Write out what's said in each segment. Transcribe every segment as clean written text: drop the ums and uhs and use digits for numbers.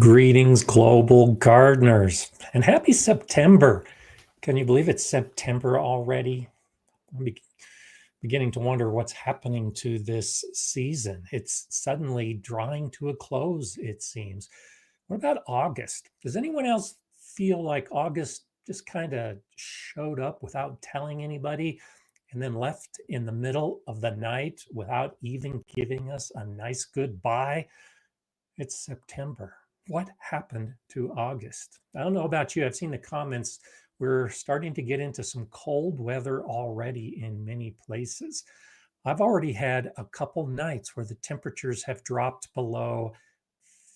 Greetings, global gardeners, and happy September. Can you believe it's September already? I'm beginning to wonder what's happening to this season. It's suddenly drawing to a close, it seems. What about August? Does anyone else feel like August just kind of showed up without telling anybody and then left in the middle of the night without even giving us a nice goodbye? It's September. What happened to August? I don't know about you. I've seen the comments. We're starting to get into some cold weather already in many places. I've already had a couple nights where the temperatures have dropped below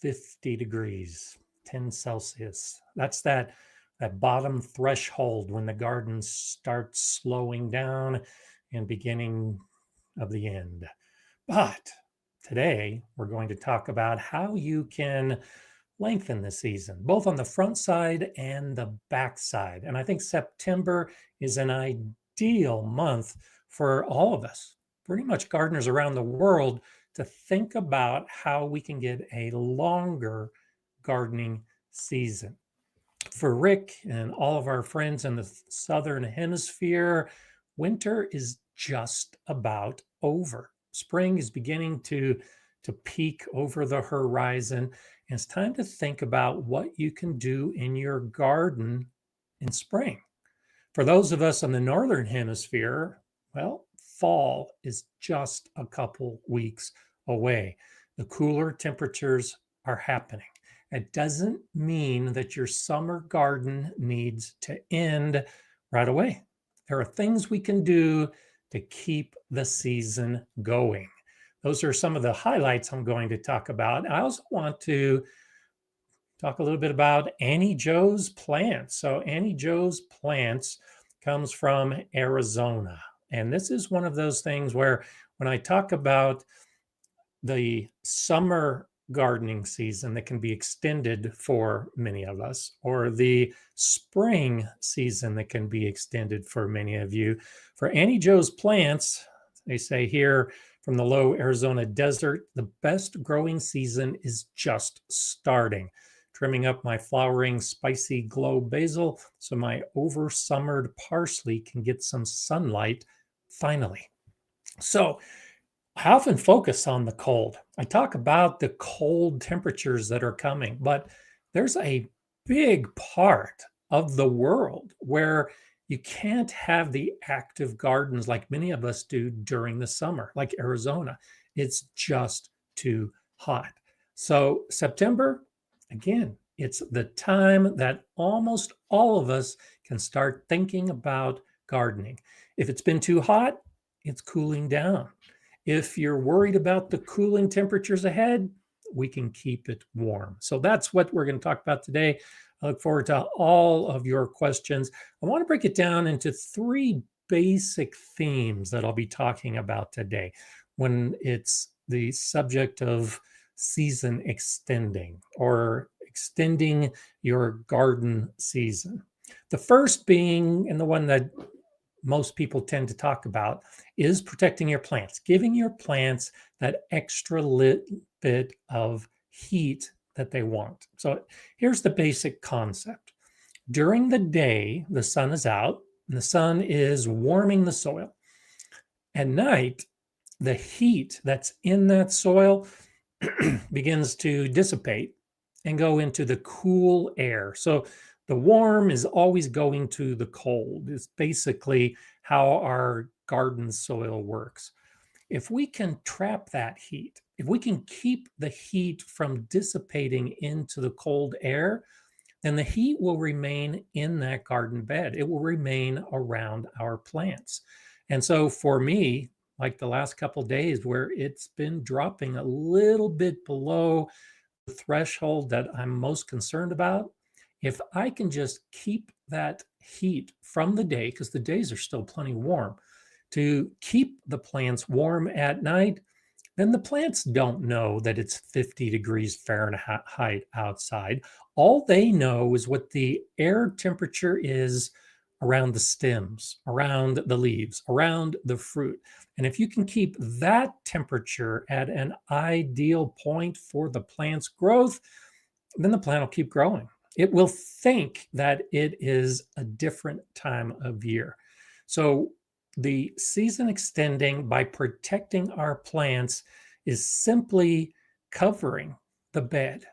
50 degrees, 10 Celsius. That's that bottom threshold when the garden starts slowing down and beginning of the end. But today, we're going to talk about how you can lengthen the season, both on the front side and the back side. And I think September is an ideal month for all of us, pretty much gardeners around the world, to think about how we can get a longer gardening season. For Rick and all of our friends in the Southern Hemisphere, winter is just about over. Spring is beginning to peek over the horizon. And it's time to think about what you can do in your garden in spring. For those of us in the Northern Hemisphere, well, fall is just a couple weeks away. The cooler temperatures are happening. It doesn't mean that your summer garden needs to end right away. There are things we can do to keep the season going. Those are some of the highlights I'm going to talk about. I also want to talk a little bit about Annie Joe's plants. So Annie Joe's plants comes from Arizona. And this is one of those things where when I talk about the summer gardening season that can be extended for many of us, or the spring season that can be extended for many of you, for Annie Joe's plants, they say here from the low Arizona desert, the best growing season is just starting. Trimming up my flowering spicy glow basil so my over-summered parsley can get some sunlight finally. So I often focus on the cold. I talk about the cold temperatures that are coming, but there's a big part of the world where you can't have the active gardens like many of us do during the summer, like Arizona. It's just too hot. So September, again, it's the time that almost all of us can start thinking about gardening. If it's been too hot, it's cooling down. If you're worried about the cooling temperatures ahead, we can keep it warm. So that's what we're going to talk about today. I look forward to all of your questions. I want to break it down into three basic themes that I'll be talking about today when it's the subject of season extending or extending your garden season. The first being, and the one that most people tend to talk about, is protecting your plants, giving your plants that extra bit of heat that they want. So here's the basic concept. During the day, the sun is out and the sun is warming the soil. At night, the heat that's in that soil begins to dissipate and go into the cool air. So the warm is always going to the cold. It's basically how our garden soil works. If we can trap that heat, if we can keep the heat from dissipating into the cold air, then the heat will remain in that garden bed. It will remain around our plants. And so for me, like the last couple of days where it's been dropping a little bit below the threshold that I'm most concerned about, if I can just keep that heat from the day, because the days are still plenty warm, to keep the plants warm at night, then the plants don't know that it's 50 degrees Fahrenheit outside. All they know is what the air temperature is around the stems, around the leaves, around the fruit. And if you can keep that temperature at an ideal point for the plant's growth, then the plant will keep growing. It will think that it is a different time of year. So the season extending by protecting our plants is simply covering the bed.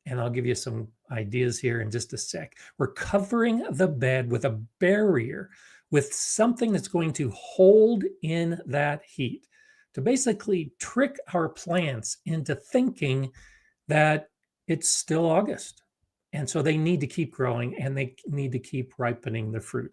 And I'll give you some ideas here in just a sec. We're covering the bed with a barrier, with something that's going to hold in that heat, to basically trick our plants into thinking that it's still August. And so they need to keep growing and they need to keep ripening the fruit.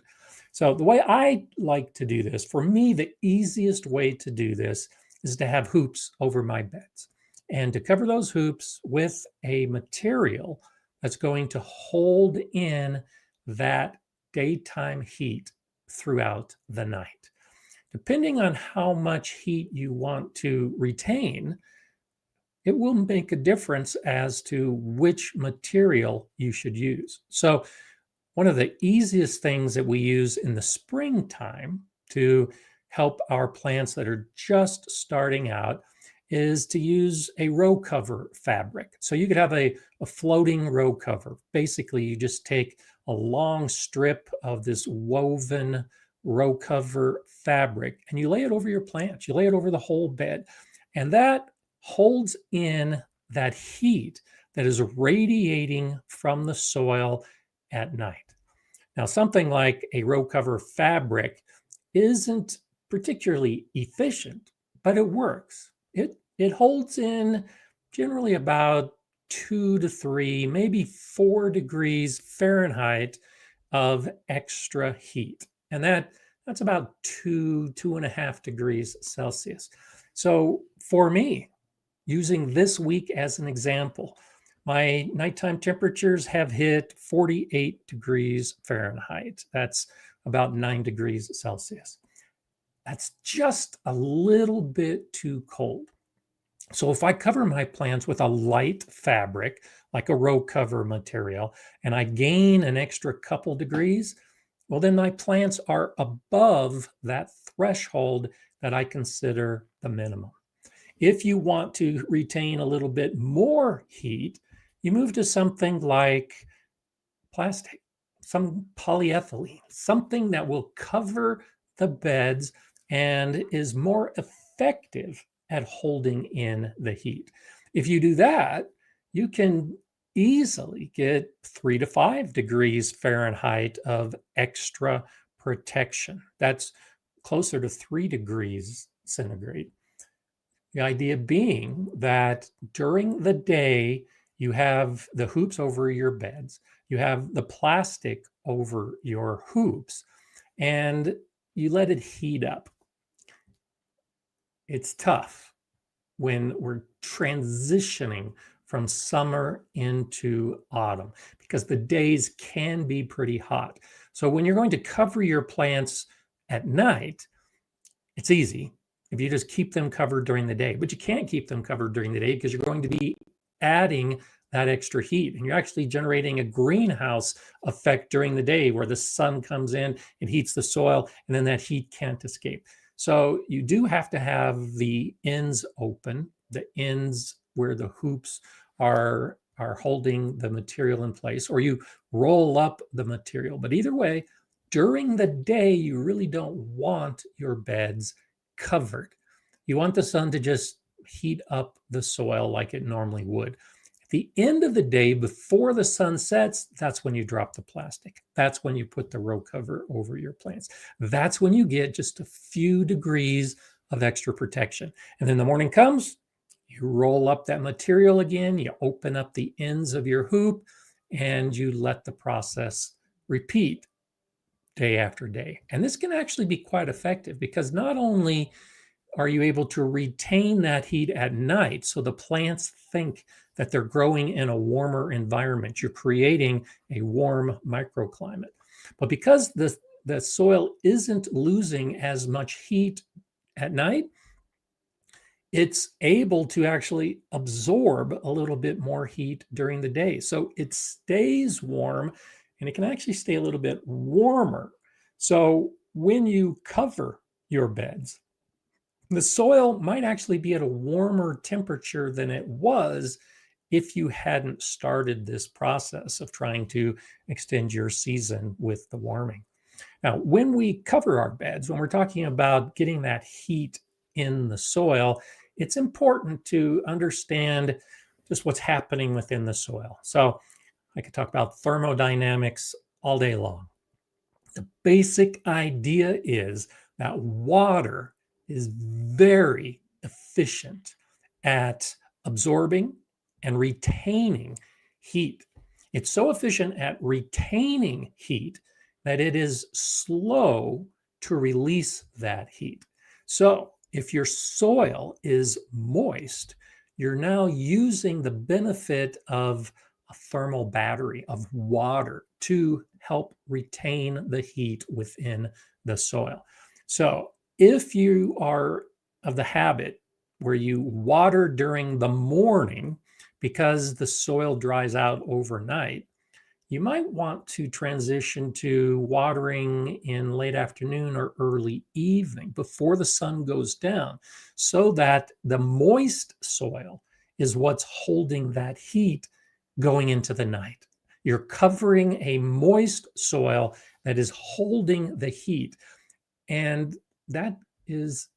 So the way I like to do this, for me, the easiest way to do this is to have hoops over my beds and to cover those hoops with a material that's going to hold in that daytime heat throughout the night. Depending on how much heat you want to retain, it will make a difference as to which material you should use. So one of the easiest things that we use in the springtime to help our plants that are just starting out is to use a row cover fabric. So you could have a floating row cover. Basically, you just take a long strip of this woven row cover fabric and you lay it over your plants. You lay it over the whole bed. And that holds in that heat that is radiating from the soil at night. Now, something like a row cover fabric isn't particularly efficient, but it works. It holds in generally about 2 to 3, maybe 4 degrees Fahrenheit of extra heat. And that's about 2.5 degrees Celsius. So for me, using this week as an example, my nighttime temperatures have hit 48 degrees Fahrenheit. That's about 9 degrees Celsius. That's just a little bit too cold. So if I cover my plants with a light fabric, like a row cover material, and I gain an extra couple degrees, well, then my plants are above that threshold that I consider the minimum. If you want to retain a little bit more heat, you move to something like plastic, some polyethylene, something that will cover the beds and is more effective at holding in the heat. If you do that, you can easily get 3 to 5 degrees Fahrenheit of extra protection. That's closer to 3 degrees centigrade. The idea being that during the day, you have the hoops over your beds, you have the plastic over your hoops, and you let it heat up. It's tough when we're transitioning from summer into autumn because the days can be pretty hot. So when you're going to cover your plants at night, it's easy if you just keep them covered during the day, but you can't keep them covered during the day because you're going to be adding that extra heat and you're actually generating a greenhouse effect during the day where the sun comes in and heats the soil and then that heat can't escape. So you do have to have the ends open, the ends where the hoops are holding the material in place, or you roll up the material. But either way, during the day, you really don't want your beds covered. You want the sun to just heat up the soil like it normally would. At the end of the day, before the sun sets, that's when you drop the plastic. That's when you put the row cover over your plants. That's when you get just a few degrees of extra protection. And then the morning comes, you roll up that material again, you open up the ends of your hoop, and you let the process repeat day after day. And this can actually be quite effective because not only are you able to retain that heat at night, so the plants think that they're growing in a warmer environment, you're creating a warm microclimate. But because the soil isn't losing as much heat at night, it's able to actually absorb a little bit more heat during the day. So it stays warm and it can actually stay a little bit warmer. So when you cover your beds, the soil might actually be at a warmer temperature than it was if you hadn't started this process of trying to extend your season with the warming. Now, when we cover our beds, when we're talking about getting that heat in the soil, it's important to understand just what's happening within the soil. So I could talk about thermodynamics all day long. The basic idea is that water is very efficient at absorbing and retaining heat. It's so efficient at retaining heat that it is slow to release that heat. So if your soil is moist, you're now using the benefit of a thermal battery of water to help retain the heat within the soil. So if you are of the habit where you water during the morning because the soil dries out overnight, you might want to transition to watering in late afternoon or early evening before the sun goes down, so that the moist soil is what's holding that heat going into the night. You're covering a moist soil that is holding the heat. And that is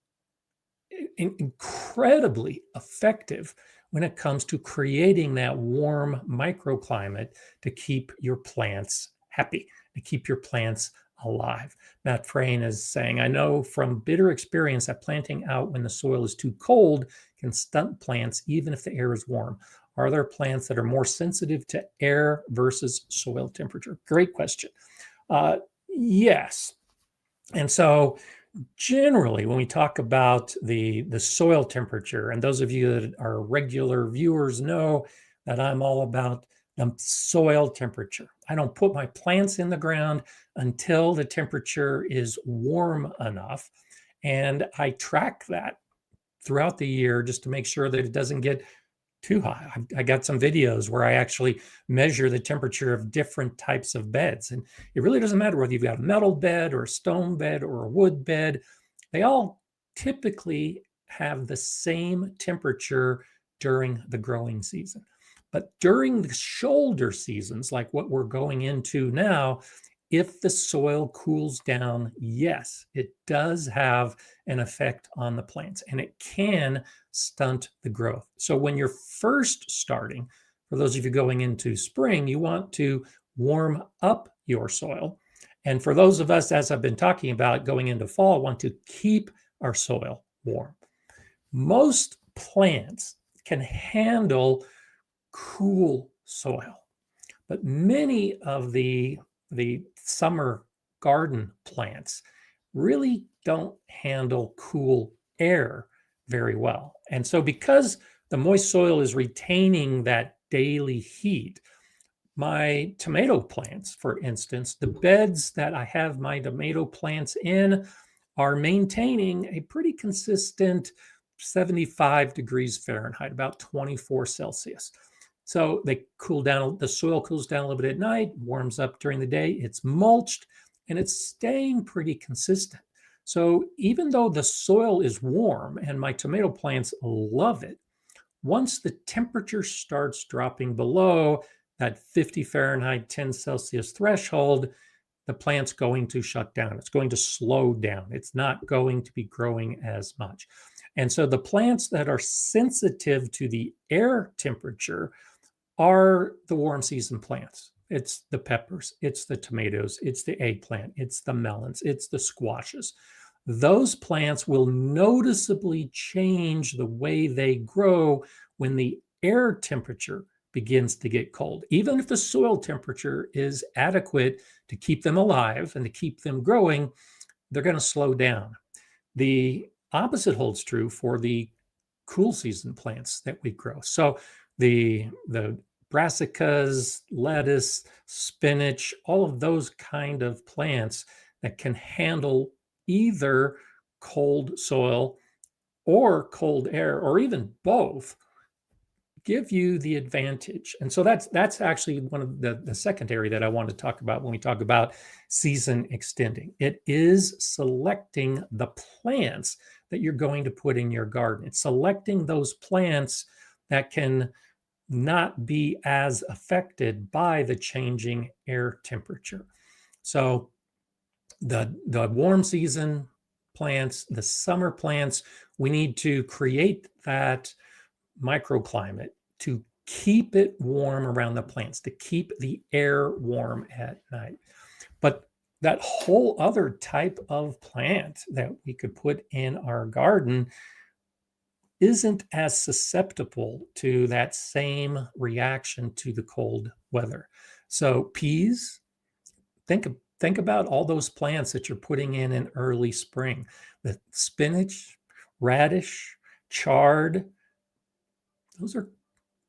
incredibly effective when it comes to creating that warm microclimate to keep your plants happy, to keep your plants alive. Matt Frayne is saying, I know from bitter experience that planting out when the soil is too cold can stunt plants even if the air is warm. Are there plants that are more sensitive to air versus soil temperature? Great question. Yes. And so generally, when we talk about the soil temperature, and those of you that are regular viewers know that I'm all about the soil temperature. I don't put my plants in the ground until the temperature is warm enough. And I track that throughout the year just to make sure that it doesn't get too high. I got some videos where I actually measure the temperature of different types of beds. And it really doesn't matter whether you've got a metal bed or a stone bed or a wood bed. They all typically have the same temperature during the growing season. But during the shoulder seasons, like what we're going into now, if the soil cools down, yes, it does have an effect on the plants, and it can stunt the growth. So when you're first starting, for those of you going into spring, you want to warm up your soil. And for those of us, as I've been talking about, going into fall, want to keep our soil warm. Most plants can handle cool soil, but many of the summer garden plants really don't handle cool air very well. And so because the moist soil is retaining that daily heat, my tomato plants, for instance, the beds that I have my tomato plants in are maintaining a pretty consistent 75 degrees Fahrenheit, about 24 Celsius. So they cool down, the soil cools down a little bit at night, warms up during the day, it's mulched, and it's staying pretty consistent. So even though the soil is warm and my tomato plants love it, once the temperature starts dropping below that 50 Fahrenheit, 10 Celsius threshold, the plant's going to shut down. It's going to slow down. It's not going to be growing as much. And so the plants that are sensitive to the air temperature are the warm season plants. It's the peppers, it's the tomatoes, it's the eggplant, it's the melons, it's the squashes. Those plants will noticeably change the way they grow when the air temperature begins to get cold. Even if the soil temperature is adequate to keep them alive and to keep them growing, they're going to slow down. The opposite holds true for the cool season plants that we grow. So the brassicas, lettuce, spinach, all of those kind of plants that can handle either cold soil or cold air, or even both, give you the advantage. And so that's actually one of the second area that I want to talk about when we talk about season extending. It is selecting the plants that you're going to put in your garden. It's selecting those plants that can not be as affected by the changing air temperature. So the warm season plants, the summer plants, we need to create that microclimate to keep it warm around the plants, to keep the air warm at night. But that whole other type of plant that we could put in our garden isn't as susceptible to that same reaction to the cold weather. So peas, think about all those plants that you're putting in early spring. The spinach, radish, chard, those are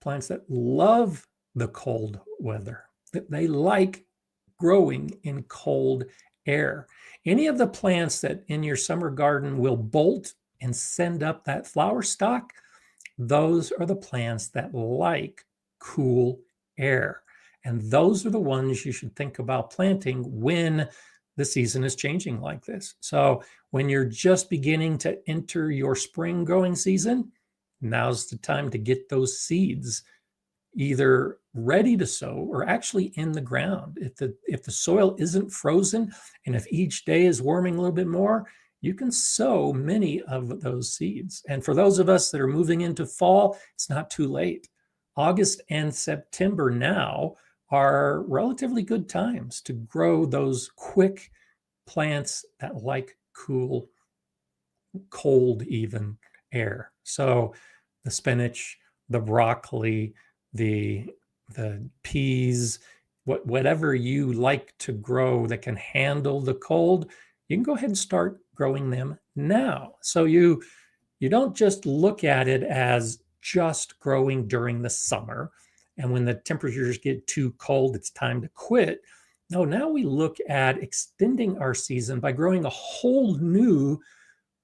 plants that love the cold weather. They like growing in cold air. Any of the plants that in your summer garden will bolt and send up that flower stalk, those are the plants that like cool air. And those are the ones you should think about planting when the season is changing like this. So when you're just beginning to enter your spring growing season, now's the time to get those seeds either ready to sow or actually in the ground. If the soil isn't frozen, and if each day is warming a little bit more, you can sow many of those seeds. And for those of us that are moving into fall, it's not too late. August and September now are relatively good times to grow those quick plants that like cool, cold even air. So the spinach, the broccoli, the peas, whatever you like to grow that can handle the cold, you can go ahead and start growing them now. So you don't just look at it as just growing during the summer, and when the temperatures get too cold, it's time to quit. No, now we look at extending our season by growing a whole new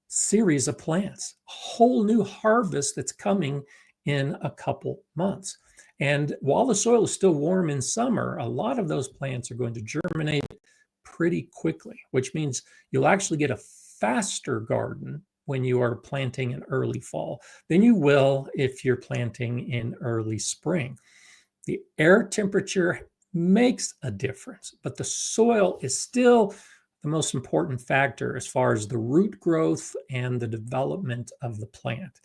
series of plants, a whole new harvest that's coming in a couple months. And while the soil is still warm in summer, a lot of those plants are going to germinate pretty quickly, which means you'll actually get a faster garden when you are planting in early fall than you will if you're planting in early spring. The air temperature makes a difference, but the soil is still the most important factor as far as the root growth and the development of the plant.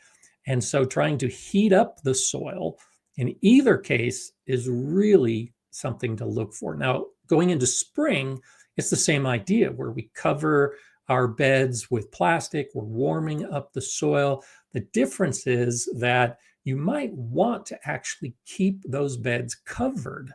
And so trying to heat up the soil in either case is really something to look for. Now, going into spring, it's the same idea where we cover our beds with plastic, we're warming up the soil. The difference is that you might want to actually keep those beds covered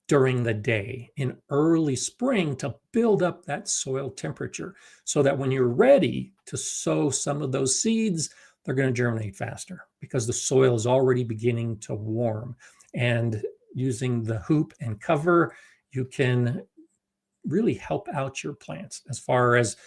during the day in early spring to build up that soil temperature so that when you're ready to sow some of those seeds, they're going to germinate faster because the soil is already beginning to warm. And using the hoop and cover, you can really help out your plants as far as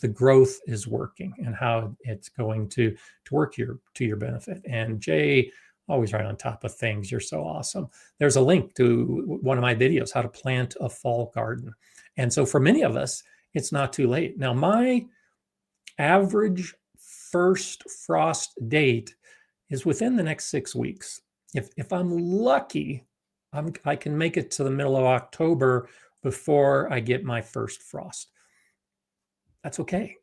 the growth is working and how it's going to work to your benefit. And Jay, always right on top of things. You're so awesome. There's a link to one of my videos, how to plant a fall garden. And so for many of us, it's not too late. Now, my average first frost date is within the next 6 weeks. If I'm lucky, I can make it to the middle of October before I get my first frost. That's okay.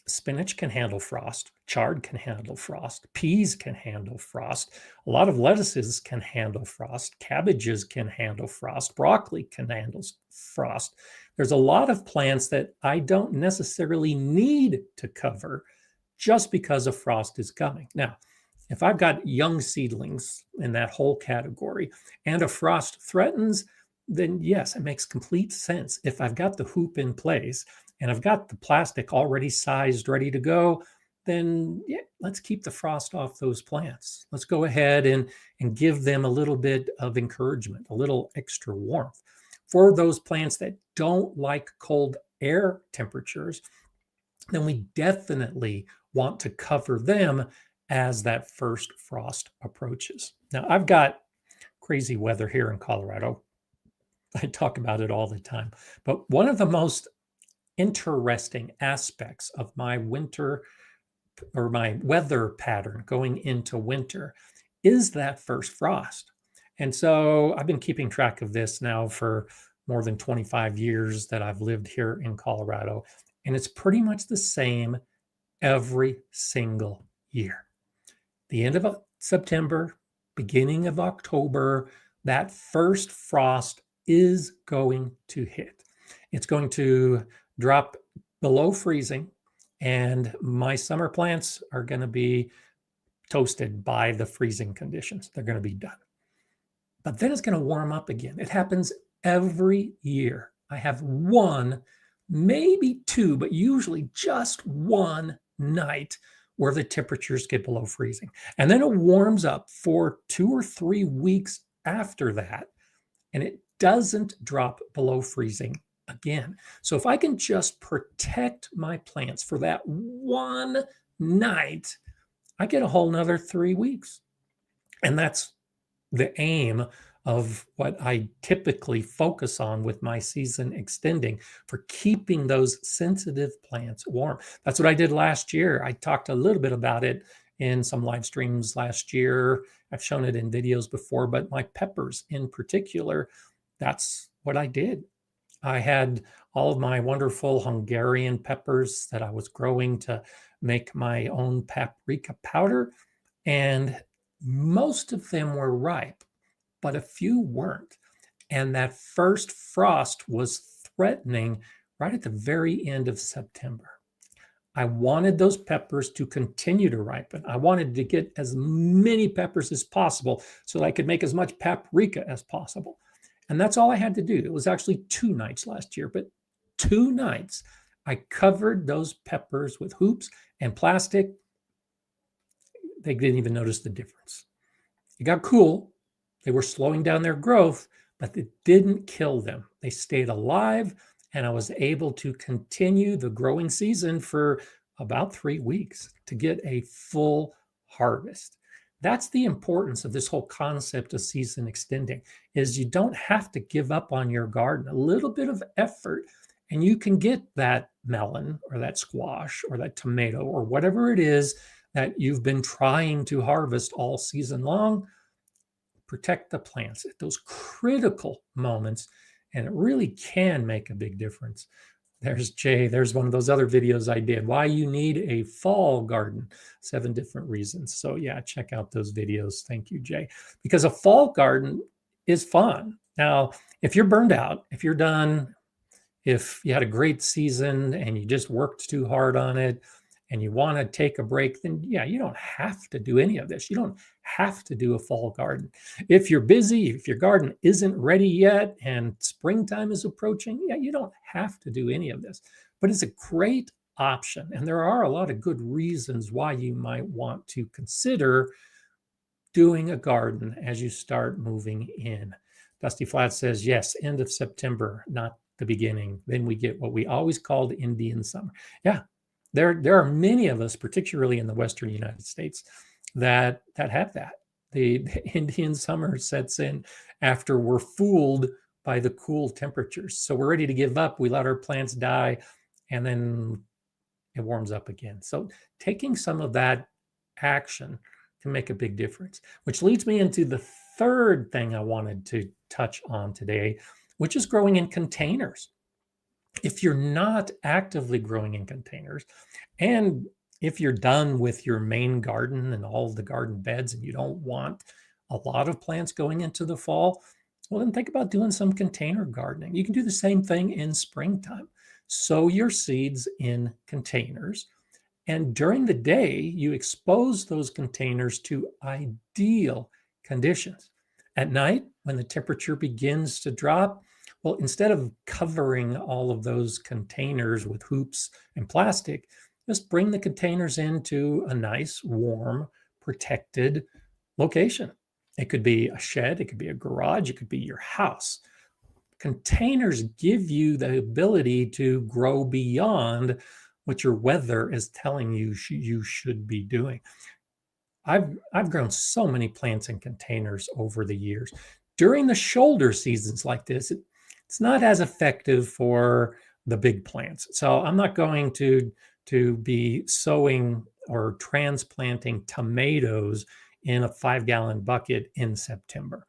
Spinach can handle frost. Chard can handle frost. Peas can handle frost. A lot of lettuces can handle frost. Cabbages can handle frost. Broccoli can handle frost. There's a lot of plants that I don't necessarily need to cover just because a frost is coming. Now, if I've got young seedlings in that whole category and a frost threatens, then yes, it makes complete sense. If I've got the hoop in place and I've got the plastic already sized, ready to go, then yeah, let's keep the frost off those plants. Let's go ahead and give them a little bit of encouragement, a little extra warmth. For those plants that don't like cold air temperatures, then we definitely want to cover them as that first frost approaches. Now, I've got crazy weather here in Colorado. I talk about it all the time. But one of the most interesting aspects of my winter or my weather pattern going into winter is that first frost. And so I've been keeping track of this now for more than 25 years that I've lived here in Colorado. And it's pretty much the same every single year. The end of September, beginning of October, that first frost is going to hit. It's going to drop below freezing, and my summer plants are going to be toasted by the freezing conditions. They're going to be done. But then it's going to warm up again. It happens every year. I have one, maybe two, but usually just one night where the temperatures get below freezing. And then it warms up for 2 or 3 weeks after that, and it doesn't drop below freezing again. So if I can just protect my plants for that one night, I get a whole nother 3 weeks. And that's the aim of what I typically focus on with my season extending, for keeping those sensitive plants warm. That's what I did last year. I talked a little bit about it in some live streams last year. I've shown it in videos before, but my peppers in particular, that's what I did. I had all of my wonderful Hungarian peppers that I was growing to make my own paprika powder, and most of them were ripe, but a few weren't. And that first frost was threatening right at the very end of September. I wanted those peppers to continue to ripen. I wanted to get as many peppers as possible so that I could make as much paprika as possible. And that's all I had to do. It was actually 2 nights last year, but 2 nights I covered those peppers with hoops and plastic. They didn't even notice the difference. It got cool. They were slowing down their growth, but it didn't kill them. They stayed alive, and I was able to continue the growing season for about 3 weeks to get a full harvest. That's the importance of this whole concept of season extending, is you don't have to give up on your garden. A little bit of effort, and you can get that melon or that squash or that tomato or whatever it is that you've been trying to harvest all season long. Protect the plants at those critical moments, and it really can make a big difference. There's Jay. There's one of those other videos I did, why you need a fall garden, 7 different reasons. So yeah, check out those videos. Thank you, Jay. Because a fall garden is fun. Now, if you're burned out, if you're done, if you had a great season and you just worked too hard on it and you want to take a break, then yeah, you don't have to do any of this. You don't have to do a fall garden. If you're busy, if your garden isn't ready yet and springtime is approaching, yeah, you don't have to do any of this. But it's a great option. And there are a lot of good reasons why you might want to consider doing a garden as you start moving in. Dusty Flat says, yes, end of September, not the beginning. Then we get what we always called Indian summer. Yeah, there are many of us, particularly in the Western United States, that have that. The Indian summer sets in after we're fooled by the cool temperatures. So we're ready to give up. We let our plants die, and then it warms up again. So taking some of that action can make a big difference, which leads me into the third thing I wanted to touch on today, which is growing in containers. If you're not actively growing in containers, and if you're done with your main garden and all the garden beds and you don't want a lot of plants going into the fall, well, then think about doing some container gardening. You can do the same thing in springtime. Sow your seeds in containers, and during the day, you expose those containers to ideal conditions. At night, when the temperature begins to drop, well, instead of covering all of those containers with hoops and plastic, just bring the containers into a nice, warm, protected location. It could be a shed, it could be a garage, it could be your house. Containers give you the ability to grow beyond what your weather is telling you you should be doing. I've grown so many plants in containers over the years. During the shoulder seasons like this, it's not as effective for the big plants. So I'm not going to be sowing or transplanting tomatoes in a 5-gallon bucket in September.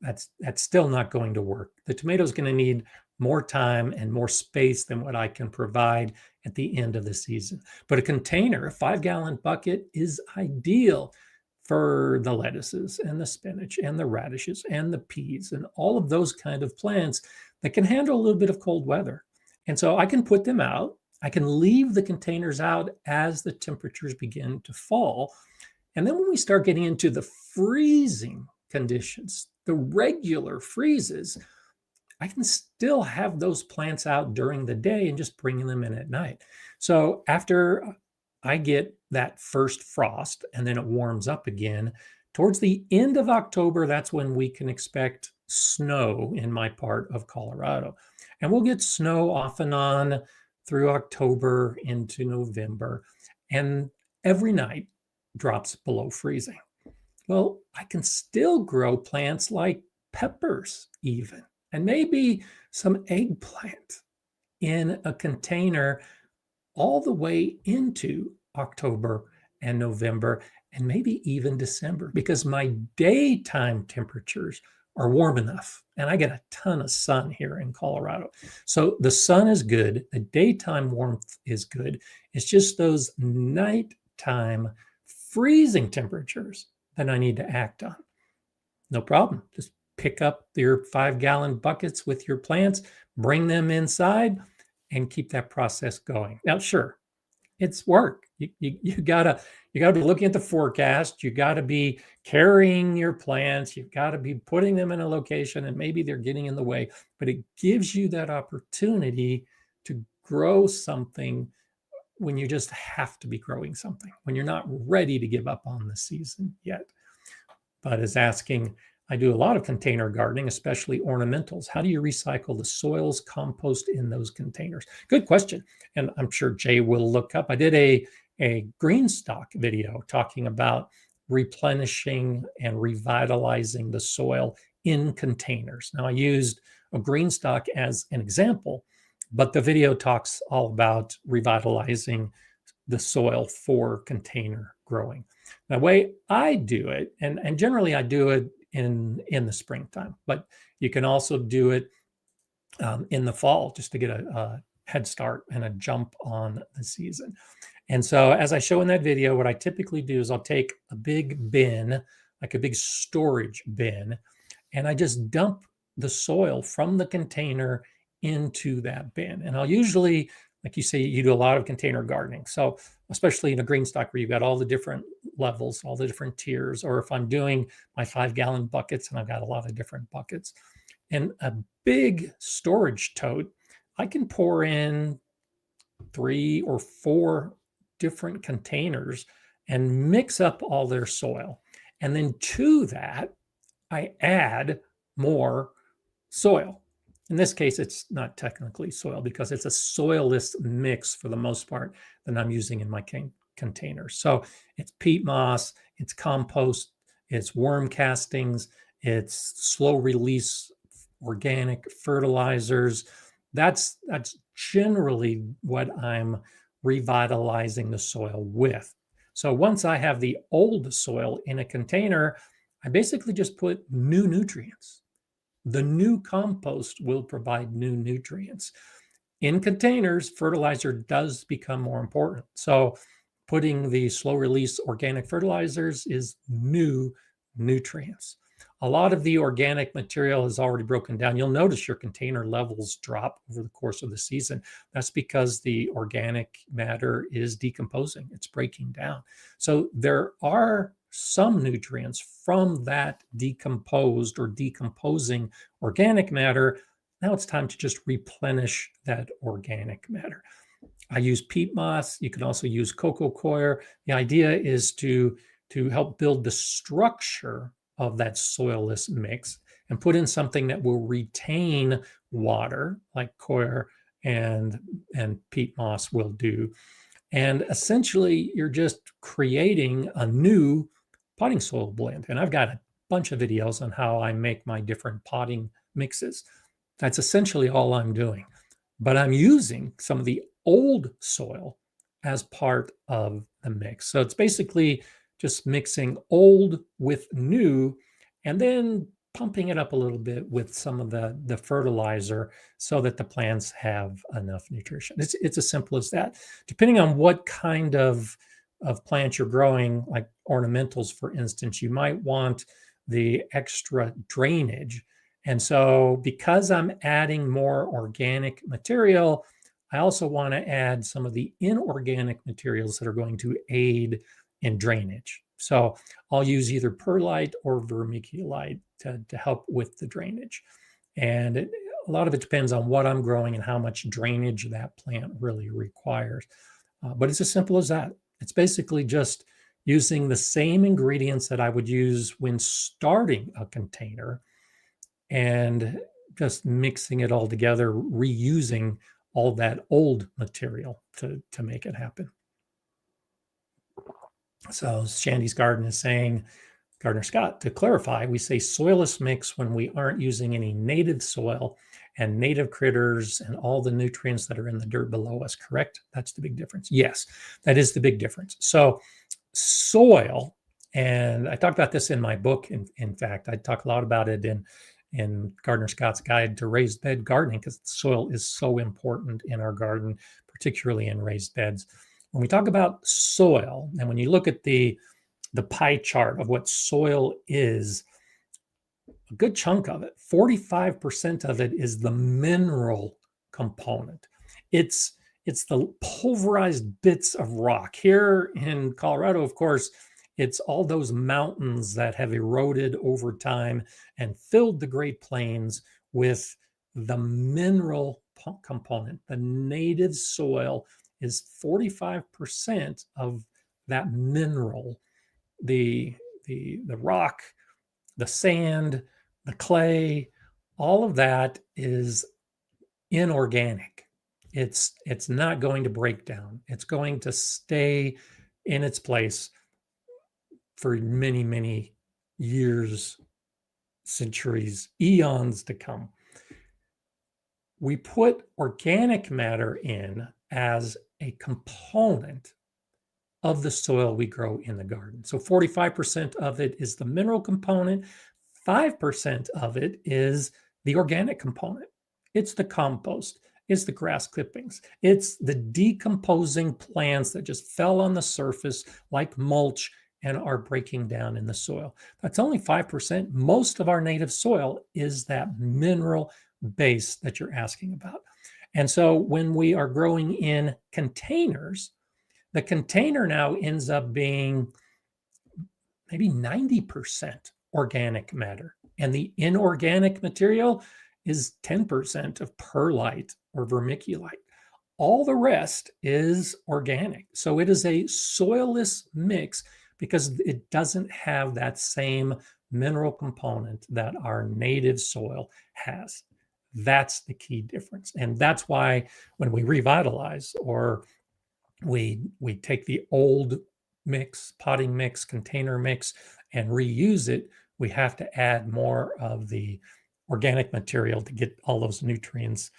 That's still not going to work. The tomato is going to need more time and more space than what I can provide at the end of the season. But a container, a 5-gallon bucket, is ideal for the lettuces and the spinach and the radishes and the peas and all of those kind of plants that can handle a little bit of cold weather. And so I can put them out. I can leave the containers out as the temperatures begin to fall. And then when we start getting into the freezing conditions, the regular freezes, I can still have those plants out during the day and just bring them in at night. So after I get that first frost and then it warms up again, towards the end of October, that's when we can expect snow in my part of Colorado. And we'll get snow off and on through October into November. And every night drops below freezing. Well, I can still grow plants like peppers even, and maybe some eggplant in a container all the way into October and November, and maybe even December, because my daytime temperatures are warm enough and I get a ton of sun here in Colorado. So the sun is good, the daytime warmth is good. It's just those nighttime freezing temperatures that I need to act on. No problem. Just pick up your 5-gallon buckets with your plants, bring them inside, and keep that process going. Now, sure, it's work. You gotta be looking at the forecast. You gotta be carrying your plants. You've got to be putting them in a location, and maybe they're getting in the way. But it gives you that opportunity to grow something when you just have to be growing something, when you're not ready to give up on the season yet. But is asking, I do a lot of container gardening, especially ornamentals. How do you recycle the soils, compost in those containers? Good question. And I'm sure Jay will look up. I did a green stock video talking about replenishing and revitalizing the soil in containers. Now, I used a green stock as an example, but the video talks all about revitalizing the soil for container growing. The way I do it, and generally I do it in the springtime, but you can also do it in the fall just to get a head start and a jump on the season. And so as I show in that video, what I typically do is I'll take a big bin, like a big storage bin, and I just dump the soil from the container into that bin. And I'll usually, like you say, you do a lot of container gardening. So especially in a green stock where you've got all the different levels, all the different tiers, or if I'm doing my 5-gallon buckets and I've got a lot of different buckets. In a big storage tote, I can pour in 3 or 4 different containers and mix up all their soil. And then to that, I add more soil. In this case, it's not technically soil because it's a soilless mix for the most part that I'm using in my containers. So it's peat moss, it's compost, it's worm castings, it's slow release organic fertilizers. That's generally what I'm revitalizing the soil with. So once I have the old soil in a container, I basically just put new nutrients. The new compost will provide new nutrients. In containers, fertilizer does become more important. So putting the slow release organic fertilizers is new nutrients. A lot of the organic material is already broken down. You'll notice your container levels drop over the course of the season. That's because the organic matter is decomposing. It's breaking down. So there are some nutrients from that decomposed or decomposing organic matter. Now it's time to just replenish that organic matter. I use peat moss. You can also use coco coir. The idea is to help build the structure of that soilless mix and put in something that will retain water, like coir and peat moss will do. And essentially, you're just creating a new potting soil blend. And I've got a bunch of videos on how I make my different potting mixes. That's essentially all I'm doing. But I'm using some of the old soil as part of the mix. So it's basically just mixing old with new, and then pumping it up a little bit with some of the fertilizer so that the plants have enough nutrition. It's as simple as that. Depending on what kind of plants you're growing, like ornamentals, for instance, you might want the extra drainage. And so because I'm adding more organic material, I also want to add some of the inorganic materials that are going to aid in drainage. So I'll use either perlite or vermiculite to help with the drainage. And a lot of it depends on what I'm growing and how much drainage that plant really requires. But it's as simple as that. It's basically just using the same ingredients that I would use when starting a container and just mixing it all together, reusing all that old material to make it happen. So Shandy's Garden is saying, Gardner Scott, to clarify, we say soilless mix when we aren't using any native soil and native critters and all the nutrients that are in the dirt below us, correct? That's the big difference. Yes, that is the big difference. So soil, and I talked about this in my book. In fact, I talk a lot about it in Gardner Scott's Guide to Raised Bed Gardening, because soil is so important in our garden, particularly in raised beds. When we talk about soil, and when you look at the pie chart of what soil is, a good chunk of it, 45% of it, is the mineral component. It's the pulverized bits of rock. Here in Colorado, of course, it's all those mountains that have eroded over time and filled the Great Plains with the mineral component. The native soil is 45% of that mineral. The rock, the sand, the clay, all of that is inorganic. It's not going to break down. It's going to stay in its place for many, many years, centuries, eons to come. We put organic matter in as a component of the soil we grow in the garden. So 45% of it is the mineral component. 5% of it is the organic component. It's the compost. It's the grass clippings. It's the decomposing plants that just fell on the surface like mulch and are breaking down in the soil. That's only 5%. Most of our native soil is that mineral base that you're asking about. And so when we are growing in containers, the container now ends up being maybe 90% organic matter. And the inorganic material is 10% of perlite or vermiculite. All the rest is organic. So it is a soilless mix because it doesn't have that same mineral component that our native soil has. That's the key difference. And that's why when we revitalize, or we take the old mix, potting mix, container mix, and reuse it, we have to add more of the organic material to get all those nutrients.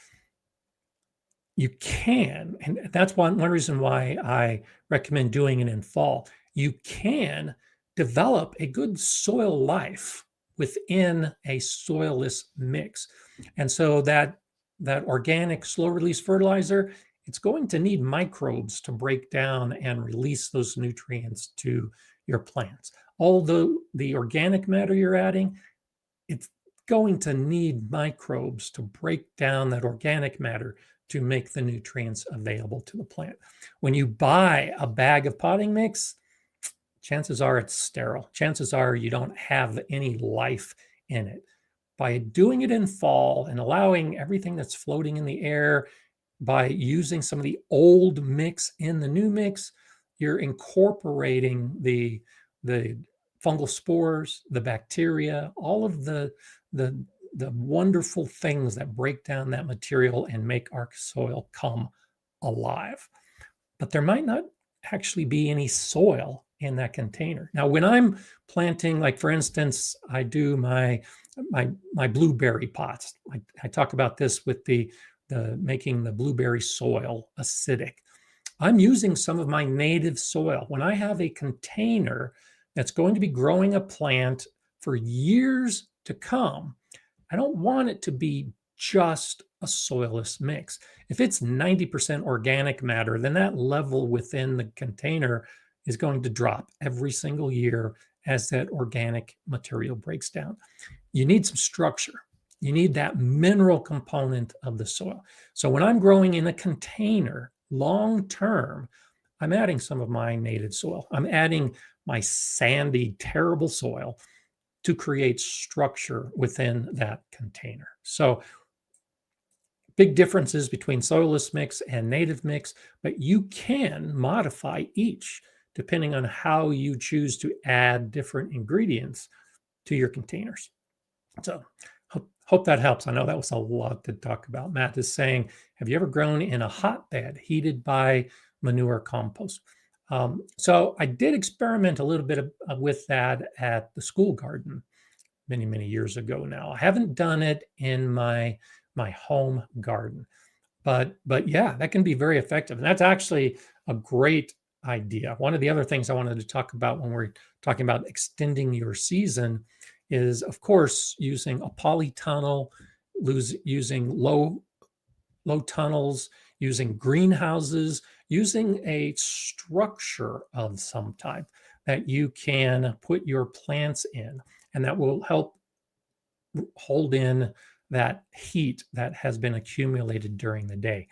You can, and that's one reason why I recommend doing it in fall. You can develop a good soil life within a soilless mix. And so that organic slow release fertilizer, it's going to need microbes to break down and release those nutrients to your plants. Although the organic matter you're adding, it's going to need microbes to break down that organic matter to make the nutrients available to the plant. When you buy a bag of potting mix, chances are it's sterile. Chances are you don't have any life in it. By doing it in fall and allowing everything that's floating in the air, by using some of the old mix in the new mix, you're incorporating the fungal spores, the bacteria, all of the wonderful things that break down that material and make our soil come alive. But there might not actually be any soil in that container. Now, when I'm planting, like for instance, I do my blueberry pots. I talk about this with the making the blueberry soil acidic. I'm using some of my native soil. When I have a container that's going to be growing a plant for years to come, I don't want it to be just a soilless mix. If it's 90% organic matter, then that level within the container is going to drop every single year as that organic material breaks down. You need some structure. You need that mineral component of the soil. So when I'm growing in a container long term, I'm adding some of my native soil. I'm adding my sandy, terrible soil to create structure within that container. So big differences between soilless mix and native mix, but you can modify each depending on how you choose to add different ingredients to your containers. So hope that helps. I know that was a lot to talk about. Matt is saying, have you ever grown in a hotbed heated by manure compost? So I did experiment a little bit with that at the school garden many years ago now. I haven't done it in my home garden, but yeah, that can be very effective, and that's actually a great idea. One of the other things I wanted to talk about when we're talking about extending your season is, of course, using a polytunnel, using low tunnels, using greenhouses, using a structure of some type that you can put your plants in, and that will help hold in that heat that has been accumulated during the day.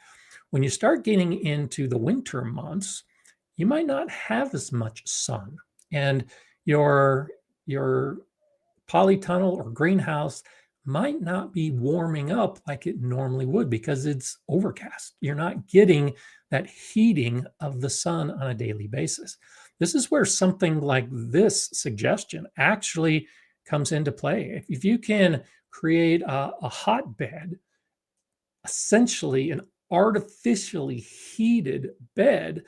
When you start getting into the winter months, you might not have as much sun, and your polytunnel or greenhouse might not be warming up like it normally would because it's overcast. You're not getting that heating of the sun on a daily basis. This is where something like this suggestion actually comes into play. If you can create a hotbed, essentially an artificially heated bed,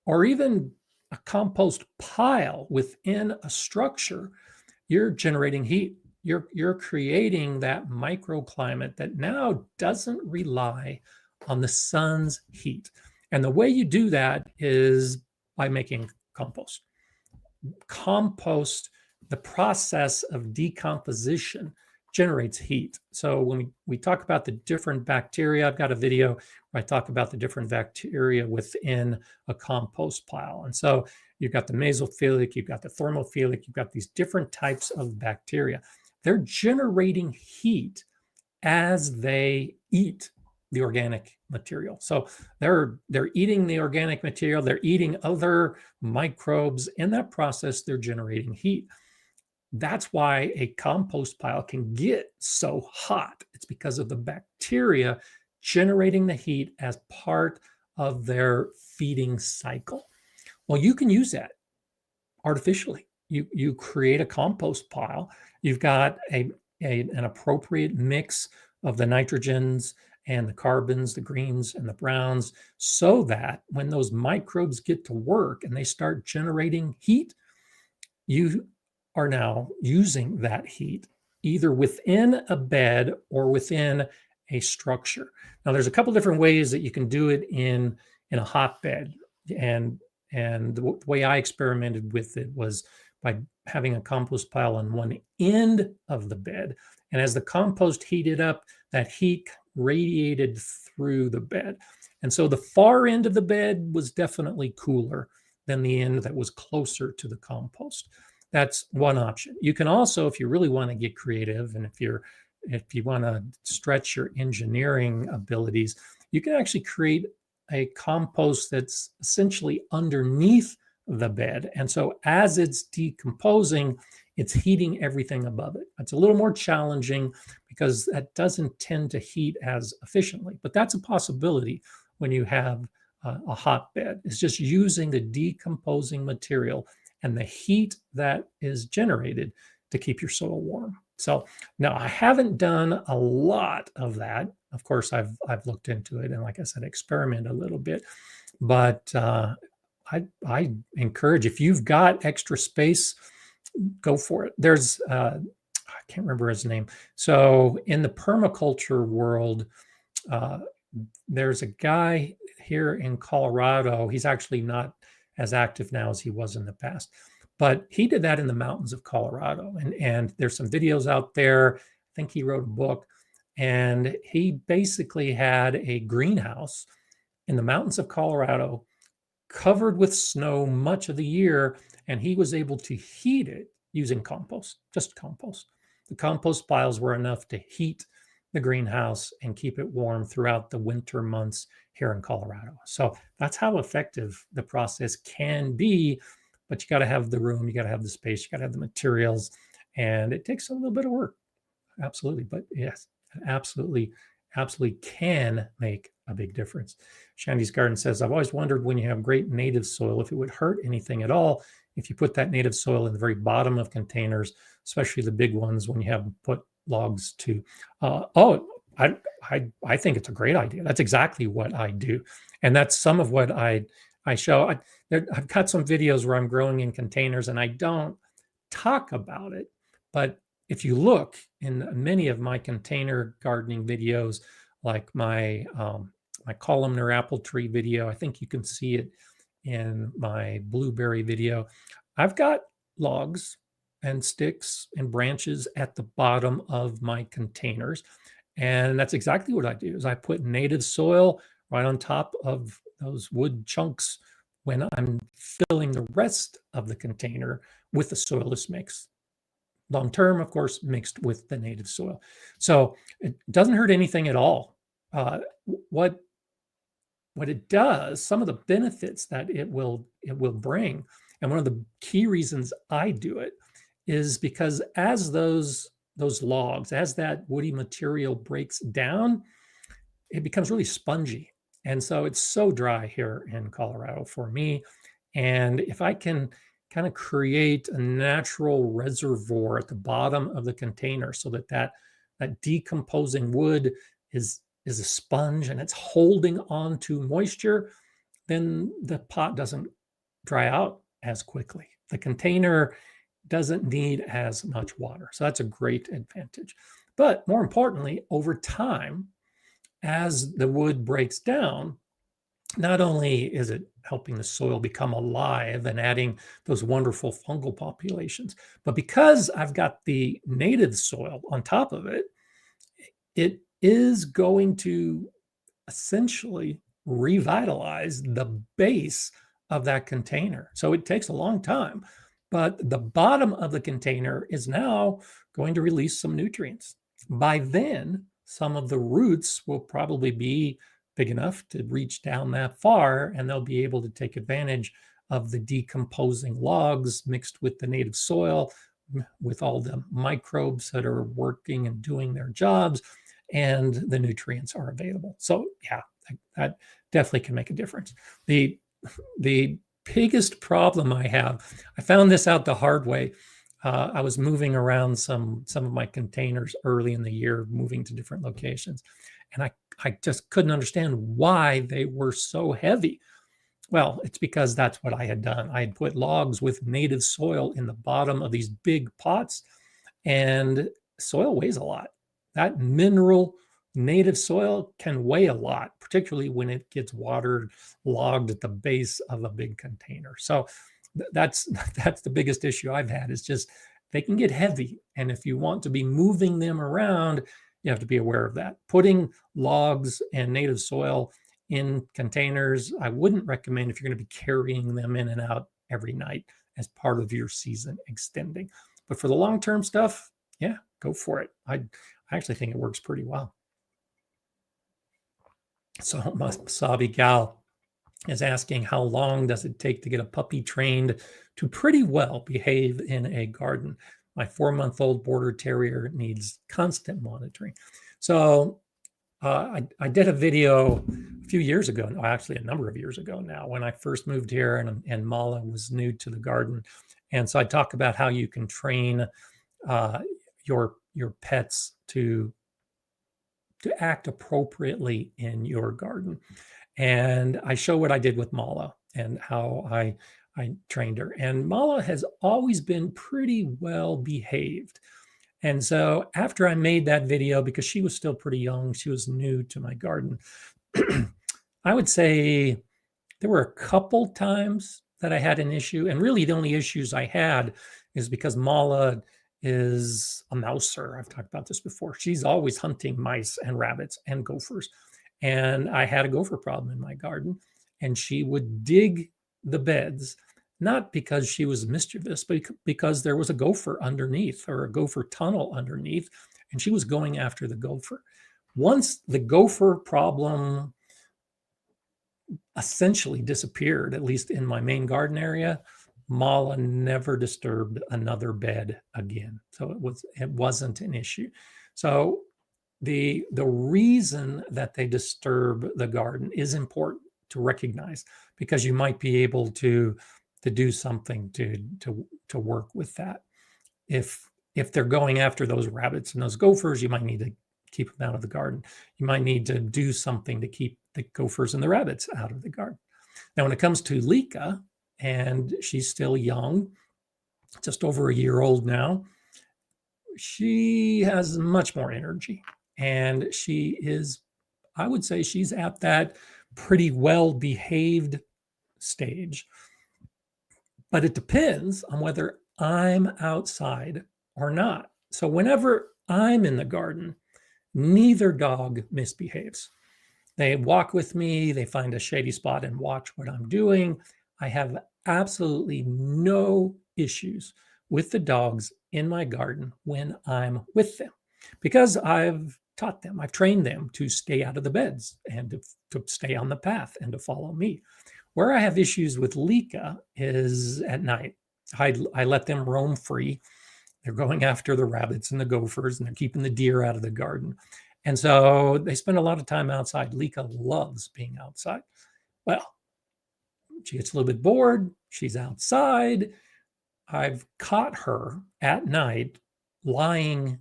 or even a compost pile within a structure, you're generating heat. You're creating that microclimate that now doesn't rely on the sun's heat. And the way you do that is by making compost. Compost, the process of decomposition, generates heat. So when we talk about the different bacteria, I've got a video where I talk about the different bacteria within a compost pile. And so you've got the mesophilic, you've got the thermophilic, you've got these different types of bacteria. They're generating heat as they eat the organic material. So they're eating the organic material, they're eating other microbes. In that process, they're generating heat. That's why a compost pile can get so hot. It's because of the bacteria generating the heat as part of their feeding cycle. Well, you can use that artificially. You create a compost pile. You've got an appropriate mix of the nitrogens and the carbons, the greens and the browns, so that when those microbes get to work and they start generating heat, you are now using that heat either within a bed or within a structure. Now, there's a couple different ways that you can do it in a hotbed, and the way I experimented with it was by having a compost pile on one end of the bed, and as the compost heated up, that heat radiated through the bed, and so the far end of the bed was definitely cooler than the end that was closer to the compost. That's one option. You can also, if you really want to get creative, and if you want to stretch your engineering abilities, you can actually create a compost that's essentially underneath the bed. And so as it's decomposing, it's heating everything above it. It's a little more challenging because that doesn't tend to heat as efficiently, but that's a possibility when you have a hotbed. It's just using the decomposing material and the heat that is generated to keep your soil warm. So now I haven't done a lot of that. Of course, I've looked into it and, like I said, experiment a little bit. But I encourage, if you've got extra space, go for it. There's I can't remember his name. So in the permaculture world, there's a guy here in Colorado. He's actually not as active now as he was in the past, But he did that in the mountains of Colorado. And there's some videos out there. I think he wrote a book. And he basically had a greenhouse in the mountains of Colorado covered with snow much of the year. And he was able to heat it using compost, just compost. The compost piles were enough to heat the greenhouse and keep it warm throughout the winter months here in Colorado. So that's how effective the process can be. But you got to have the room, you got to have the space, you got to have the materials, and it takes a little bit of work. Absolutely. But yes, absolutely can make a big difference. Shandy's Garden says, I've always wondered when you have great native soil, if it would hurt anything at all if you put that native soil in the very bottom of containers, especially the big ones when you have put logs to. I think it's a great idea. That's exactly what I do. And that's some of what I show. I've got some videos where I'm growing in containers and I don't talk about it, but if you look in many of my container gardening videos, like my columnar apple tree video, I think you can see it in my blueberry video. I've got logs and sticks and branches at the bottom of my containers. And that's exactly what I do is I put native soil right on top of those wood chunks when I'm filling the rest of the container with the soilless mix. Long term, of course, mixed with the native soil. So it doesn't hurt anything at all. What it does, some of the benefits that it will bring, and one of the key reasons I do it is because as those logs, as that woody material breaks down, it becomes really spongy. And so it's so dry here in Colorado for me. And if I can kind of create a natural reservoir at the bottom of the container so that decomposing wood is a sponge and it's holding on to moisture, then the pot doesn't dry out as quickly. The container doesn't need as much water. So that's a great advantage. But more importantly, over time, as the wood breaks down, not only is it helping the soil become alive and adding those wonderful fungal populations, but because I've got the native soil on top of it, it is going to essentially revitalize the base of that container. So it takes a long time, but the bottom of the container is now going to release some nutrients. By then, some of the roots will probably be big enough to reach down that far, and they'll be able to take advantage of the decomposing logs mixed with the native soil, with all the microbes that are working and doing their jobs, and the nutrients are available. So yeah, that definitely can make a difference. The biggest problem I have, I found this out the hard way. I was moving around some of my containers early in the year, moving to different locations, and I just couldn't understand why they were so heavy. Well, it's because that's what I had done. I had put logs with native soil in the bottom of these big pots, and soil weighs a lot. That mineral native soil can weigh a lot, particularly when it gets water logged at the base of a big container. So that's the biggest issue I've had, is just they can get heavy. And if you want to be moving them around, you have to be aware of that. Putting logs and native soil in containers, I wouldn't recommend if you're going to be carrying them in and out every night as part of your season extending. But for the long-term stuff, yeah, go for it. I actually think it works pretty well. So Masabi Gal is asking, how long does it take to get a puppy trained to pretty well behave in a garden? My 4-month-old border terrier needs constant monitoring. So I did a video a few years ago, actually a number of years ago now, when I first moved here and Mala was new to the garden. And so I talk about how you can train your pets to act appropriately in your garden. And I show what I did with Mala and how I trained her. And Mala has always been pretty well behaved. And so after I made that video, because she was still pretty young, she was new to my garden, I would say there were a couple times that I had an issue. And really the only issues I had is because Mala is a mouser. I've talked about this before. She's always hunting mice and rabbits and gophers. And I had a gopher problem in my garden, and she would dig the beds, not because she was mischievous, but because there was a gopher underneath, or a gopher tunnel underneath, and she was going after the gopher. Once the gopher problem essentially disappeared, at least in my main garden area, Mala never disturbed another bed again. So it wasn't an issue. So the reason that they disturb the garden is important to recognize, because you might be able to do something to work with that. If they're going after those rabbits and those gophers, you might need to keep them out of the garden. You might need to do something to keep the gophers and the rabbits out of the garden. Now, when it comes to Lika, and she's still young, just over a year old now, she has much more energy. And she is, I would say she's at that pretty well-behaved stage. But it depends on whether I'm outside or not. So whenever I'm in the garden, neither dog misbehaves. They walk with me, they find a shady spot and watch what I'm doing. I have absolutely no issues with the dogs in my garden when I'm with them, because I've taught them, I've trained them to stay out of the beds and to stay on the path and to follow me. Where I have issues with Lika is at night. I let them roam free. They're going after the rabbits and the gophers, and they're keeping the deer out of the garden. And so they spend a lot of time outside. Lika loves being outside. Well, she gets a little bit bored. She's outside. I've caught her at night lying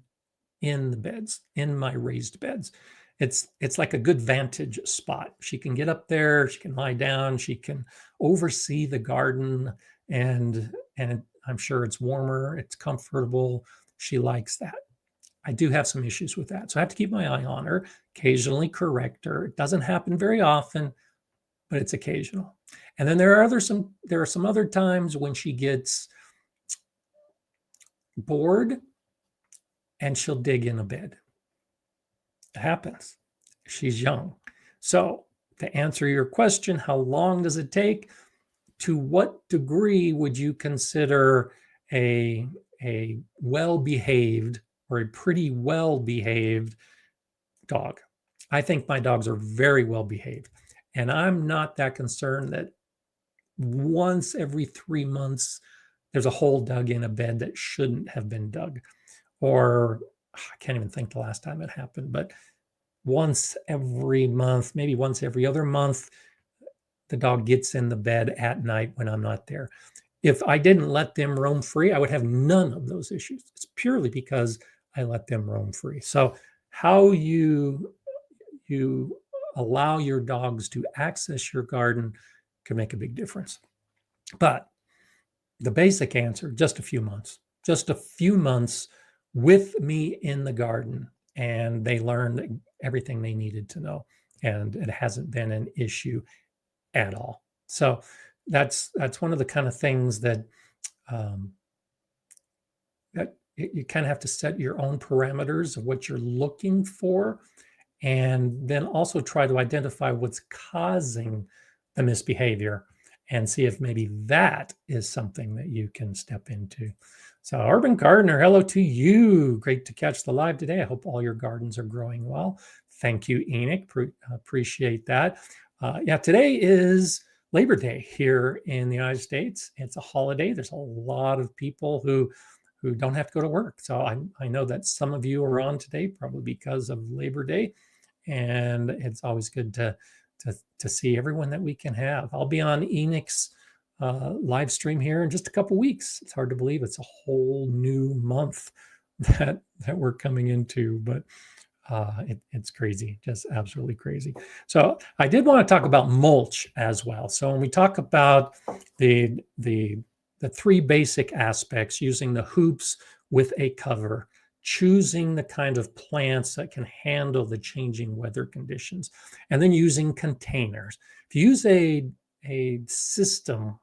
in the beds, in my raised beds. It's like a good vantage spot. She can get up there, she can lie down, she can oversee the garden, and I'm sure it's warmer, it's comfortable. She likes that. I do have some issues with that. So I have to keep my eye on her, occasionally correct her. It doesn't happen very often, but it's occasional. And then there are some other times when she gets bored and she'll dig in a bed. It happens. She's young. So to answer your question, how long does it take? To what degree would you consider a well-behaved or a pretty well-behaved dog? I think my dogs are very well-behaved. And I'm not that concerned that once every 3 months, there's a hole dug in a bed that shouldn't have been dug. Or I can't even think the last time it happened, but once every month, maybe once every other month, the dog gets in the bed at night when I'm not there. If I didn't let them roam free, I would have none of those issues. It's purely because I let them roam free. So how you allow your dogs to access your garden can make a big difference. But the basic answer, just a few months with me in the garden, and they learned everything they needed to know, and it hasn't been an issue at all. So that's one of the kind of things that that you kind of have to set your own parameters of what you're looking for, and then also try to identify what's causing the misbehavior and see if maybe that is something that you can step into. So Urban Gardener, hello to you. Great to catch the live today. I hope all your gardens are growing well. Thank you, Enoch. Appreciate that. Yeah, today is Labor Day here in the United States. It's a holiday. There's a lot of people who don't have to go to work. So I know that some of you are on today probably because of Labor Day, and it's always good to see everyone that we can have. I'll be on Enoch's live stream here in just a couple weeks. It's hard to believe it's a whole new month that we're coming into, but it's crazy, just absolutely crazy. So I did want to talk about mulch as well. So when we talk about the three basic aspects, using the hoops with a cover, choosing the kind of plants that can handle the changing weather conditions, and then using containers. If you use a system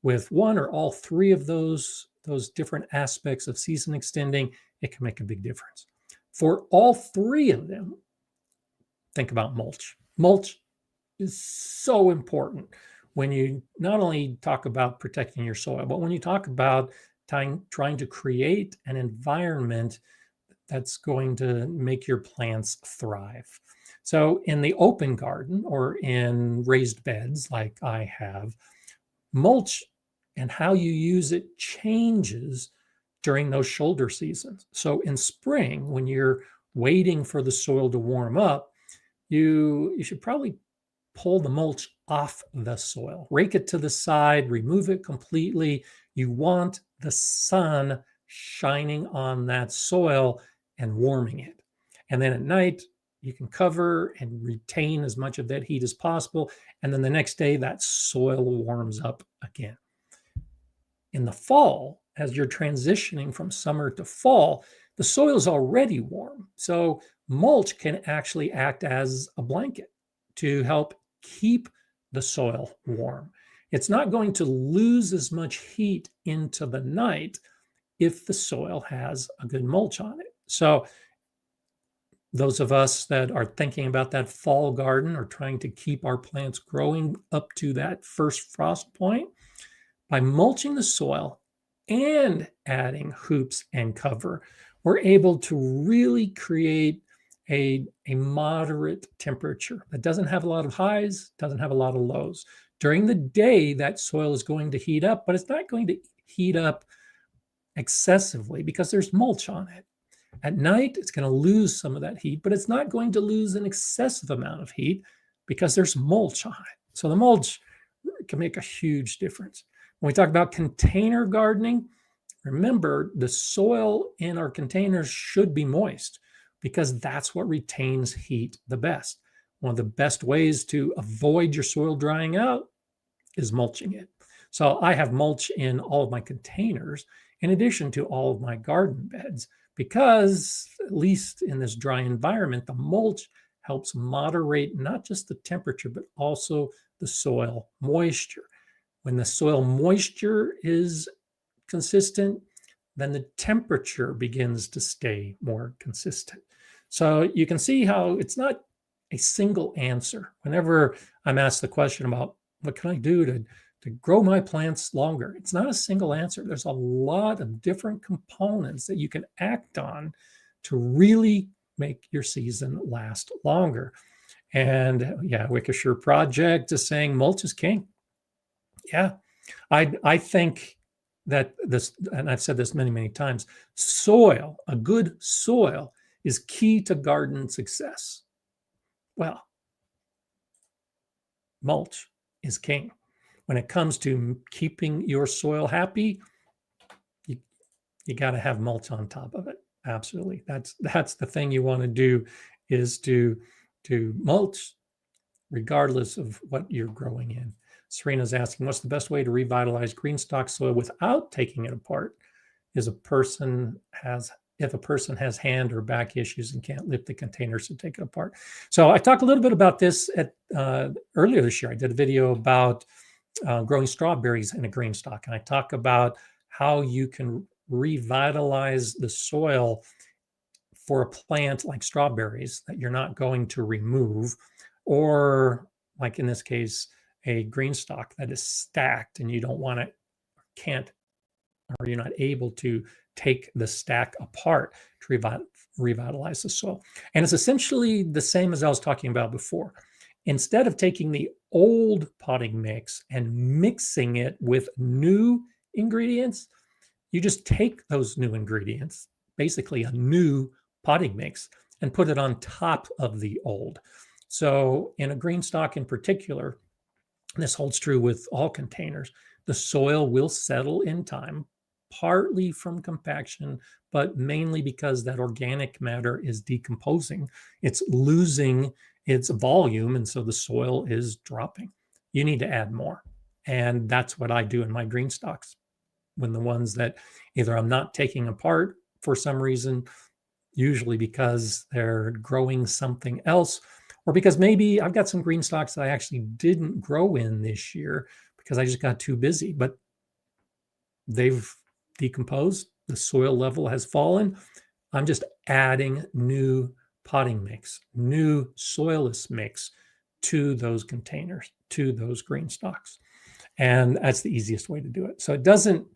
with one or all three of those different aspects of season extending, it can make a big difference. For all three of them, think about mulch. Mulch is so important when you not only talk about protecting your soil, but when you talk about trying to create an environment that's going to make your plants thrive. So in the open garden or in raised beds like I have, mulch and how you use it changes during those shoulder seasons. So in spring, when you're waiting for the soil to warm up, you should probably pull the mulch off the soil, rake it to the side, remove it completely. You want the sun shining on that soil and warming it. And then at night, you can cover and retain as much of that heat as possible. And then the next day, that soil warms up again. In the fall, as you're transitioning from summer to fall, the soil is already warm. So mulch can actually act as a blanket to help keep the soil warm. It's not going to lose as much heat into the night if the soil has a good mulch on it. So those of us that are thinking about that fall garden or trying to keep our plants growing up to that first frost point, by mulching the soil and adding hoops and cover, we're able to really create a moderate temperature that doesn't have a lot of highs, doesn't have a lot of lows. During the day, that soil is going to heat up, but it's not going to heat up excessively because there's mulch on it. At night, it's going to lose some of that heat, but it's not going to lose an excessive amount of heat because there's mulch on it. So the mulch can make a huge difference. When we talk about container gardening, remember the soil in our containers should be moist because that's what retains heat the best. One of the best ways to avoid your soil drying out is mulching it. So I have mulch in all of my containers in addition to all of my garden beds because, at least in this dry environment, the mulch helps moderate not just the temperature, but also the soil moisture. When the soil moisture is consistent, then the temperature begins to stay more consistent. So you can see how it's not a single answer. Whenever I'm asked the question about what can I do to grow my plants longer, it's not a single answer. There's a lot of different components that you can act on to really make your season last longer. And yeah, Wickesher Project is saying mulch is king. Yeah, I think that this, and I've said this many, many times, soil, a good soil is key to garden success. Well, mulch is king. When it comes to keeping your soil happy, you got to have mulch on top of it. Absolutely. That's the thing you want to do, is to mulch regardless of what you're growing in. Serena's asking, what's the best way to revitalize green stock soil without taking it apart? If a person has hand or back issues and can't lift the containers to take it apart. So I talked a little bit about this at earlier this year. I did a video about growing strawberries in a green stock, and I talk about how you can revitalize the soil for a plant like strawberries that you're not going to remove, or like in this case, a green stock that is stacked and you don't want to, can't, or you're not able to take the stack apart to revitalize the soil. And it's essentially the same as I was talking about before. Instead of taking the old potting mix and mixing it with new ingredients, you just take those new ingredients, basically a new potting mix, and put it on top of the old. So in a green stock in particular, this holds true with all containers, the soil will settle in time, partly from compaction, but mainly because that organic matter is decomposing. It's losing its volume, and so the soil is dropping. You need to add more. And that's what I do in my green stocks. When the ones that either I'm not taking apart for some reason, usually because they're growing something else, or because maybe I've got some green stocks that I actually didn't grow in this year because I just got too busy. But they've decomposed, the soil level has fallen. I'm just adding new potting mix, new soilless mix to those containers, to those green stalks. And that's the easiest way to do it. So it doesn't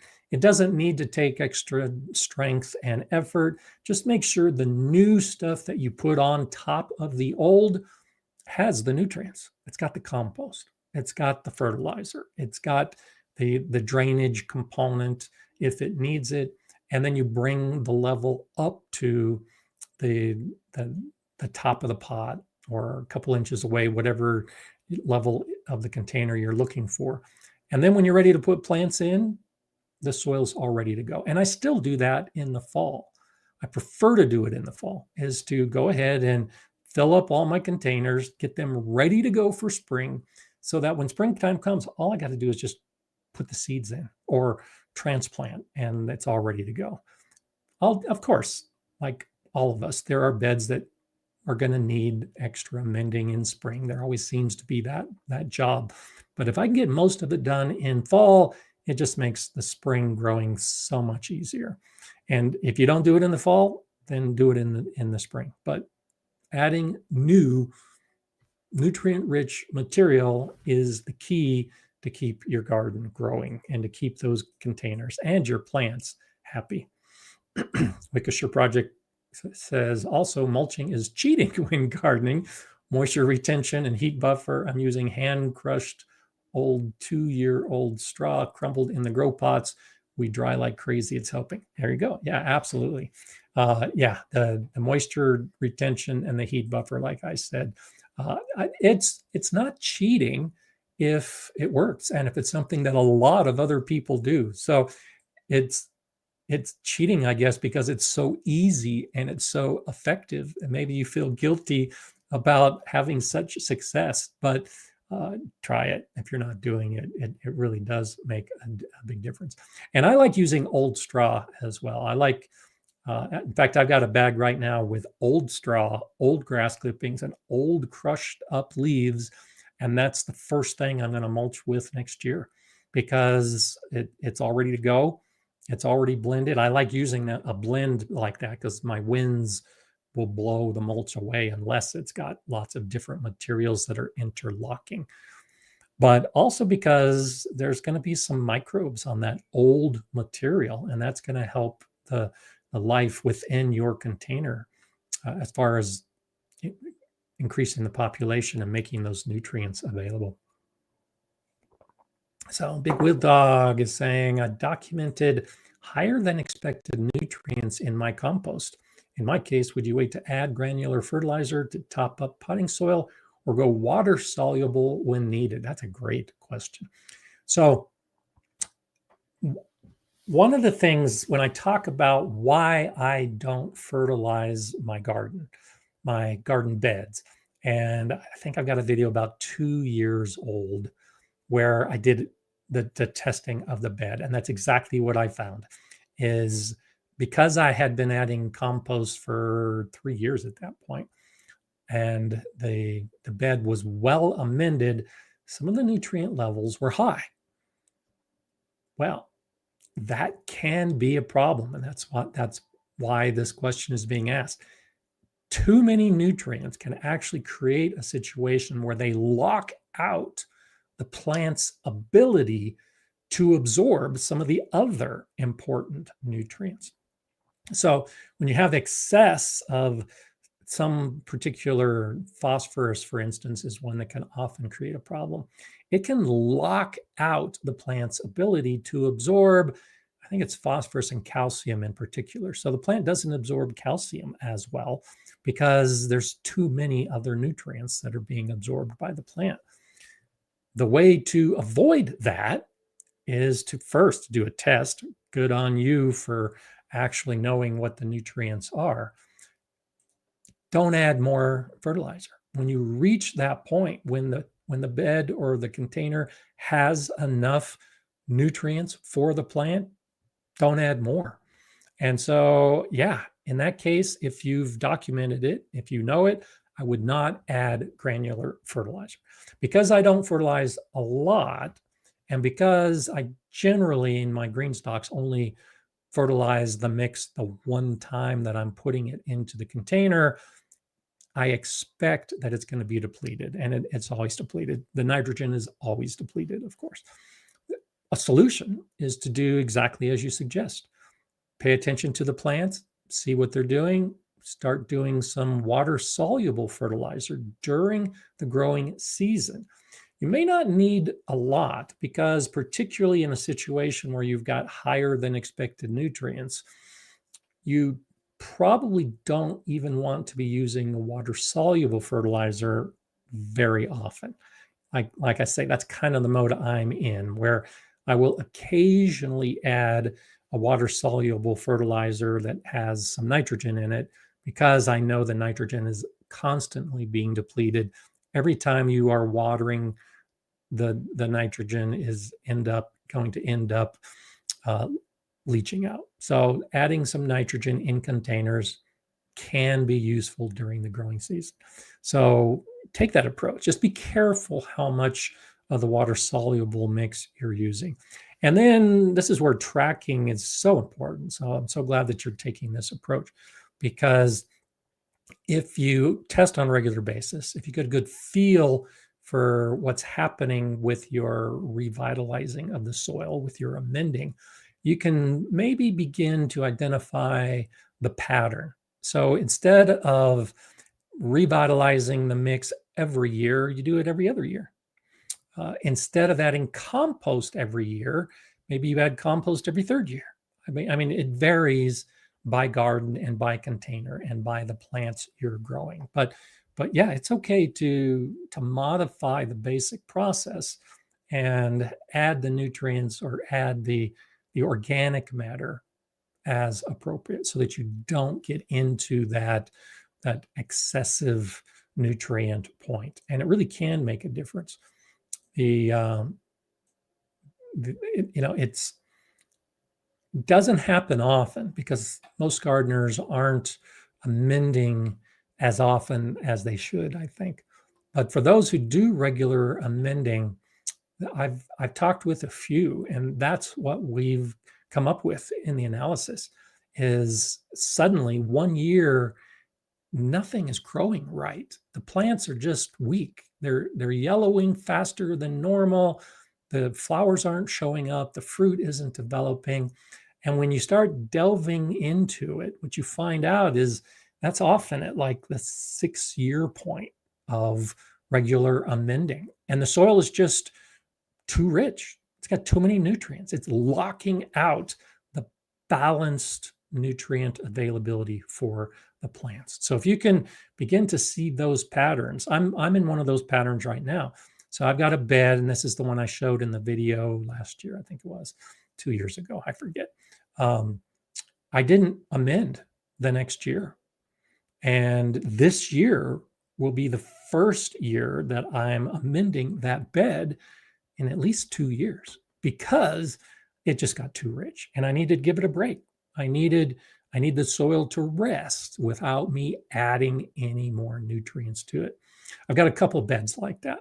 need to take extra strength and effort. Just make sure the new stuff that you put on top of the old has the nutrients. It's got the compost. It's got the fertilizer. It's got the drainage component if it needs it. And then you bring the level up to the top of the pot or a couple inches away, whatever level of the container you're looking for. And then when you're ready to put plants in, the soil's all ready to go. And I still do that in the fall. I prefer to do it in the fall, is to go ahead and fill up all my containers, get them ready to go for spring, so that when springtime comes, all I got to do is just put the seeds in or transplant, and it's all ready to go. Of course, like all of us, there are beds that are going to need extra mending in spring. There always seems to be that job. But if I can get most of it done in fall, it just makes the spring growing so much easier. And if you don't do it in the fall, then do it in the spring. But adding new nutrient-rich material is the key to keep your garden growing and to keep those containers and your plants happy. Wickershire Project says also mulching is cheating when gardening. Moisture retention and heat buffer. I'm using hand-crushed old 2-year-old straw crumbled in the grow pots. We dry like crazy. It's helping. There you go. Yeah, absolutely. The moisture retention and the heat buffer, like I said, it's not cheating if it works and if it's something that a lot of other people do. So it's cheating, I guess, because it's so easy and it's so effective, and maybe you feel guilty about having such success, but try it. If you're not doing it, it really does make a big difference. And I like using old straw as well. I like, in fact, I've got a bag right now with old straw, old grass clippings, and old crushed up leaves. And that's the first thing I'm going to mulch with next year, because it's all ready to go. It's already blended. I like using a blend like that because my winds will blow the mulch away unless it's got lots of different materials that are interlocking. But also because there's going to be some microbes on that old material, and that's going to help the life within your container as far as increasing the population and making those nutrients available. So Big Wheel Dog is saying, I documented higher than expected nutrients in my compost. In my case, would you wait to add granular fertilizer to top up potting soil or go water soluble when needed? That's a great question. So one of the things when I talk about why I don't fertilize my garden beds, and I think I've got a video about 2 years old where I did the testing of the bed. And that's exactly what I found is because I had been adding compost for 3 years at that point, and the bed was well amended, some of the nutrient levels were high. Well, that can be a problem. And that's why this question is being asked. Too many nutrients can actually create a situation where they lock out the plant's ability to absorb some of the other important nutrients. So when you have excess of some particular phosphorus, for instance, is one that can often create a problem. It can lock out the plant's ability to absorb, I think it's phosphorus and calcium in particular. So the plant doesn't absorb calcium as well because there's too many other nutrients that are being absorbed by the plant. The way to avoid that is to first do a test. Good on you for actually knowing what the nutrients are. Don't add more fertilizer. When you reach that point, when the bed or the container has enough nutrients for the plant, don't add more. And so, yeah, in that case, if you've documented it, if you know it, I would not add granular fertilizer. Because I don't fertilize a lot, And because I generally in my green stocks only fertilize the mix the one time that I'm putting it into the container, I expect that it's going to be depleted, and it's always depleted. The nitrogen is always depleted, of course. A solution is to do exactly as you suggest. Pay attention to the plants, see what they're doing, start doing some water-soluble fertilizer during the growing season. You may not need a lot because particularly in a situation where you've got higher than expected nutrients, you probably don't even want to be using a water-soluble fertilizer very often. Like I say, that's kind of the mode I'm in, where I will occasionally add a water-soluble fertilizer that has some nitrogen in it because I know the nitrogen is constantly being depleted. Every time you are watering, the nitrogen is going to end up leaching out. So adding some nitrogen in containers can be useful during the growing season. So take that approach. Just be careful how much of the water soluble mix you're using. And then this is where tracking is so important. So I'm so glad that you're taking this approach, because if you test on a regular basis, if you get a good feel for what's happening with your revitalizing of the soil, with your amending, you can maybe begin to identify the pattern. So instead of revitalizing the mix every year, you do it every other year. Instead of adding compost every year, maybe you add compost every third year. I mean, it varies by garden and by container and by the plants you're growing. But yeah, it's okay to modify the basic process and add the nutrients or add the organic matter as appropriate, so that you don't get into that excessive nutrient point. And it really can make a difference. It doesn't happen often because most gardeners aren't amending as often as they should, I think. But for those who do regular amending, I've talked with a few, and that's what we've come up with in the analysis. Is suddenly one year nothing is growing right. The plants are just weak. They're yellowing faster than normal. The flowers aren't showing up. The fruit isn't developing. And when you start delving into it, what you find out is that's often at like the 6-year point of regular amending. And the soil is just too rich. It's got too many nutrients. It's locking out the balanced nutrient availability for the plants. So if you can begin to see those patterns, I'm in one of those patterns right now. So I've got a bed, and this is the one I showed in the video last year. I think it was 2 years ago. I forget. I didn't amend the next year. And this year will be the first year that I'm amending that bed in at least 2 years, because it just got too rich and I needed to give it a break. I need the soil to rest without me adding any more nutrients to it. I've got a couple of beds like that.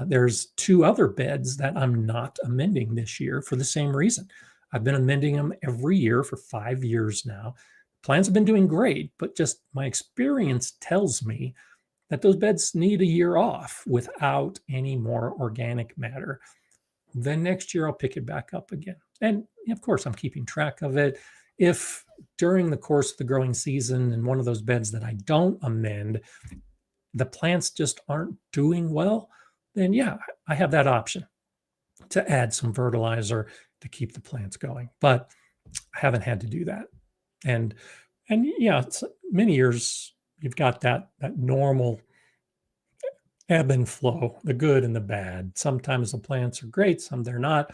There's 2 other beds that I'm not amending this year for the same reason. I've been amending them every year for 5 years now. Plants have been doing great, but just my experience tells me that those beds need a year off without any more organic matter. Then next year I'll pick it back up again. And of course, I'm keeping track of it. If during the course of the growing season in one of those beds that I don't amend, the plants just aren't doing well, then yeah, I have that option to add some fertilizer to keep the plants going. But I haven't had to do that. And yeah, it's many years you've got that normal ebb and flow, the good and the bad. Sometimes the plants are great, some they're not.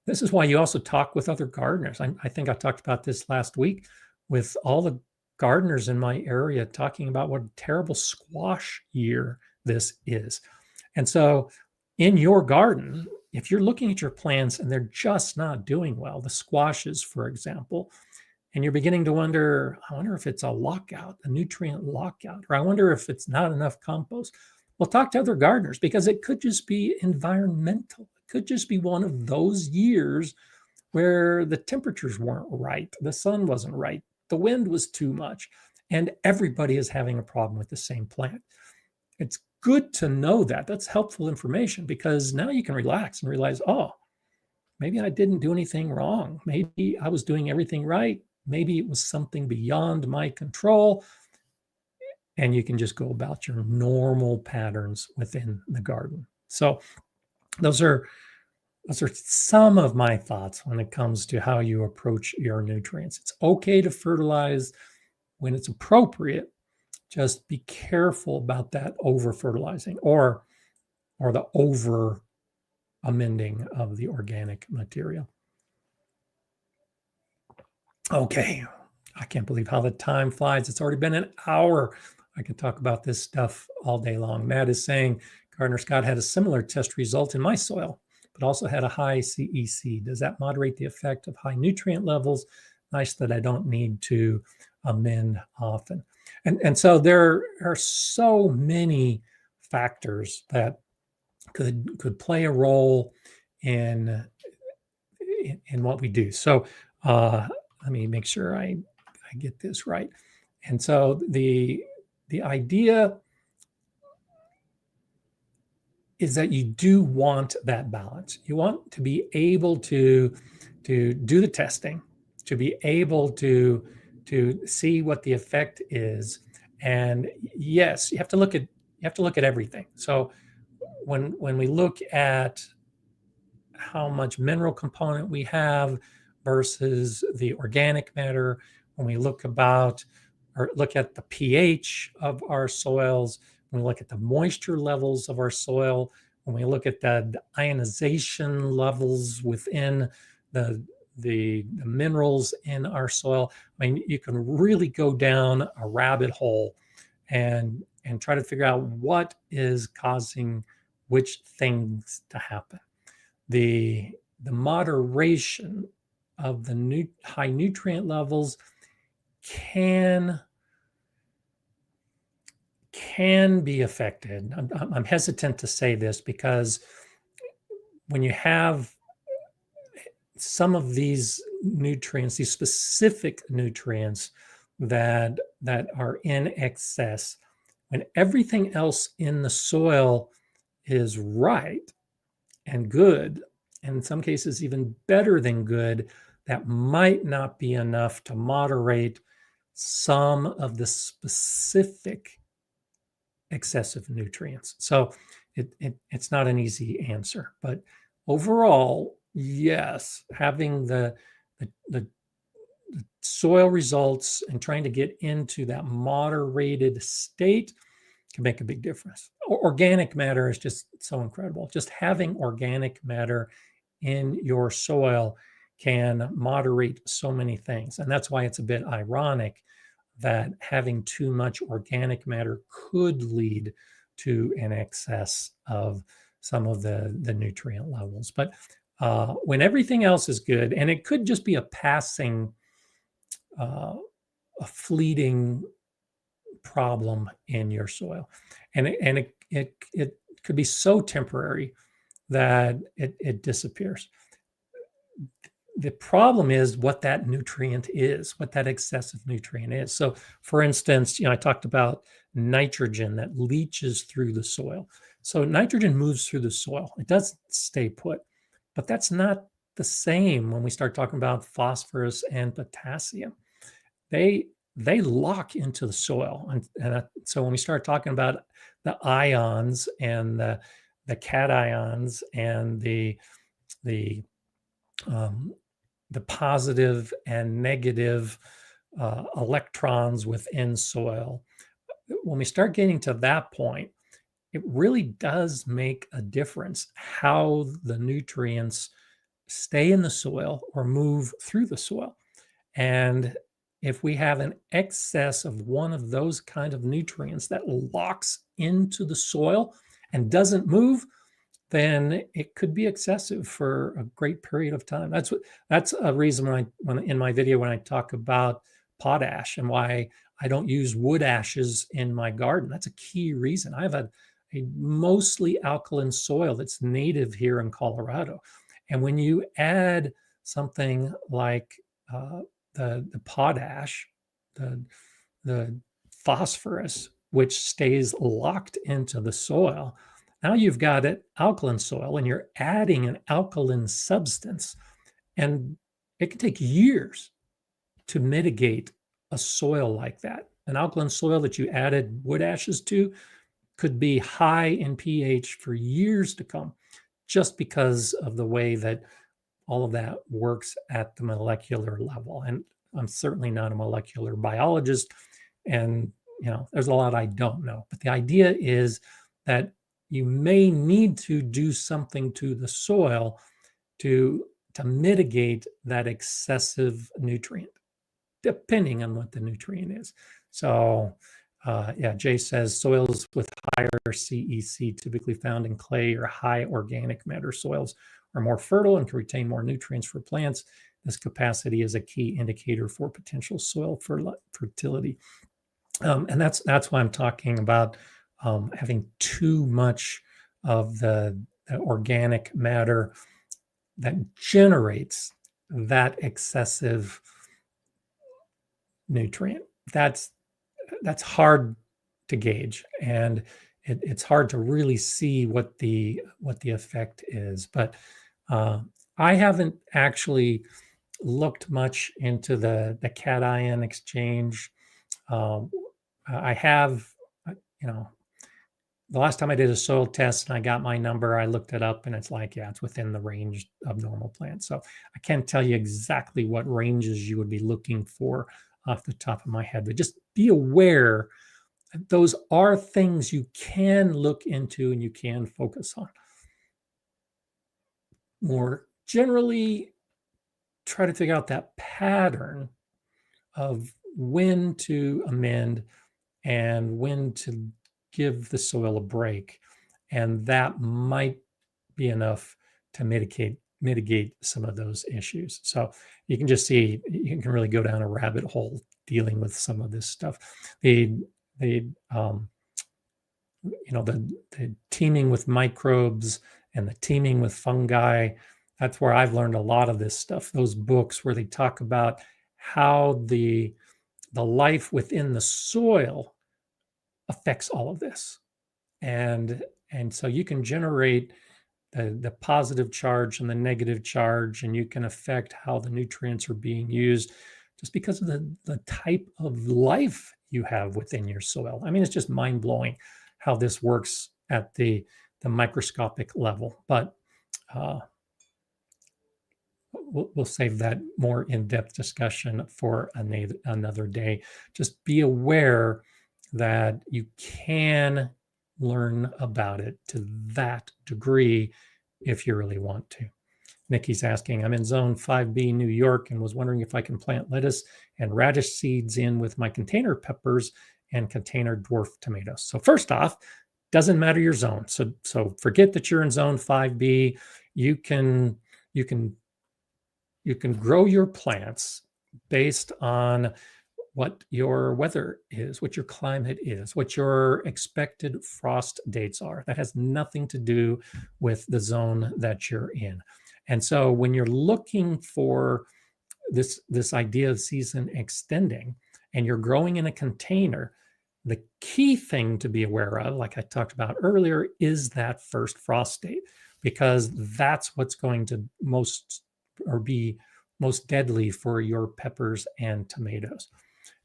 This is why you also talk with other gardeners. I think I talked about this last week with all the gardeners in my area, talking about what a terrible squash year this is. And so in your garden, if you're looking at your plants and they're just not doing well, the squashes, for example, and you're beginning to wonder, I wonder if it's a lockout, a nutrient lockout, or I wonder if it's not enough compost. Well, talk to other gardeners, because it could just be environmental. It could just be one of those years where the temperatures weren't right, the sun wasn't right, the wind was too much, and everybody is having a problem with the same plant. It's good to know that. That's helpful information, because now you can relax and realize, oh, maybe I didn't do anything wrong. Maybe I was doing everything right. Maybe it was something beyond my control. And you can just go about your normal patterns within the garden. So those are some of my thoughts when it comes to how you approach your nutrients. It's okay to fertilize when it's appropriate. Just be careful about that over fertilizing or the over amending of the organic material. Okay, I can't believe how the time flies. It's already been an hour. I could talk about this stuff all day long. Matt is saying, Gardner Scott had a similar test result in my soil, but also had a high CEC. Does that moderate the effect of high nutrient levels? Nice that I don't need to amend often. And so there are so many factors that could play a role in what we do. So let me make sure I get this right. And so the idea is that you do want that balance. You want to be able to do the testing, to be able to see what the effect is. And yes, you have to look at everything. So when we look at how much mineral component we have versus the organic matter, when we look at the pH of our soils, when we look at the moisture levels of our soil, when we look at the ionization levels within the minerals in our soil, I mean, you can really go down a rabbit hole and try to figure out what is causing which things to happen. The moderation of the high nutrient levels can be affected. I'm hesitant to say this, because when you have some of these nutrients, these specific nutrients that are in excess, when everything else in the soil is right and good, and in some cases even better than good, that might not be enough to moderate some of the specific excessive nutrients. So it's not an easy answer, but overall, yes, having the soil results and trying to get into that moderated state can make a big difference. Organic matter is just so incredible. Just having organic matter in your soil can moderate so many things. And that's why it's a bit ironic that having too much organic matter could lead to an excess of some of the nutrient levels. But when everything else is good, and it could just be a passing, a fleeting problem in your soil, and it could be so temporary that it disappears. The problem is what that nutrient is, what that excessive nutrient is. So for instance, I talked about nitrogen that leaches through the soil. So nitrogen moves through the soil. It doesn't stay put, but that's not the same when we start talking about phosphorus and potassium. They lock into the soil. And so when we start talking about the ions and the cations and the positive and negative electrons within soil, when we start getting to that point, it really does make a difference how the nutrients stay in the soil or move through the soil. And if we have an excess of one of those kind of nutrients that locks into the soil and doesn't move, then it could be excessive for a great period of time. That's a reason when in my video, when I talk about potash and why I don't use wood ashes in my garden. That's a key reason. I have a a mostly alkaline soil that's native here in Colorado. And when you add something like the potash, the phosphorus, which stays locked into the soil, now you've got an alkaline soil and you're adding an alkaline substance. And it can take years to mitigate a soil like that. An alkaline soil that you added wood ashes to could be high in pH for years to come, just because of the way that all of that works at the molecular level. And I'm certainly not a molecular biologist, and there's a lot I don't know. But the idea is that you may need to do something to the soil to mitigate that excessive nutrient, depending on what the nutrient is. So Jay says soils with higher CEC typically found in clay or high organic matter soils are more fertile and can retain more nutrients for plants. This capacity is a key indicator for potential soil fertility. And that's why I'm talking about having too much of the organic matter that generates that excessive nutrient. That's hard to gauge, and it's hard to really see what the effect is. But I haven't actually looked much into the cation exchange. I have, the last time I did a soil test and I got my number, I looked it up and it's like, yeah, it's within the range of normal plants. So I can't tell you exactly what ranges you would be looking for off the top of my head, but just be aware that those are things you can look into and you can focus on. More generally, try to figure out that pattern of when to amend and when to give the soil a break. And that might be enough to mitigate some of those issues. So you can just see, you can really go down a rabbit hole dealing with some of this stuff. The teaming with microbes and the teaming with fungi, that's where I've learned a lot of this stuff. Those books where they talk about how the life within the soil affects all of this. And so you can generate the positive charge and the negative charge, and you can affect how the nutrients are being used just because of the type of life you have within your soil. I mean, it's just mind-blowing how this works at the microscopic level. But we'll save that more in-depth discussion for another day. Just be aware that you can learn about it to that degree if you really want to. Nikki's asking, I'm in zone 5B, New York, and was wondering if I can plant lettuce and radish seeds in with my container peppers and container dwarf tomatoes. So first off, doesn't matter your zone. So forget that you're in zone 5B. You can grow your plants based on what your weather is, what your climate is, what your expected frost dates are. That has nothing to do with the zone that you're in. And so when you're looking for this idea of season extending and you're growing in a container, the key thing to be aware of, like I talked about earlier, is that first frost date, because that's what's going to be most deadly for your peppers and tomatoes.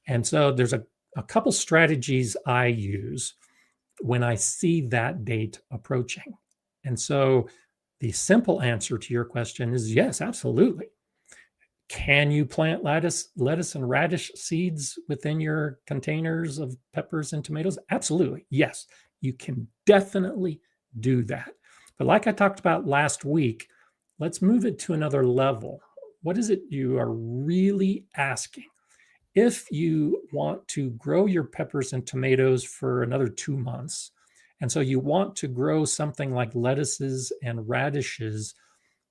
And so there's a couple strategies I use when I see that date approaching. And so the simple answer to your question is yes, absolutely. Can you plant lettuce and radish seeds within your containers of peppers and tomatoes? Absolutely. Yes, you can definitely do that. But like I talked about last week, let's move it to another level. What is it you are really asking? If you want to grow your peppers and tomatoes for another 2 months, and so you want to grow something like lettuces and radishes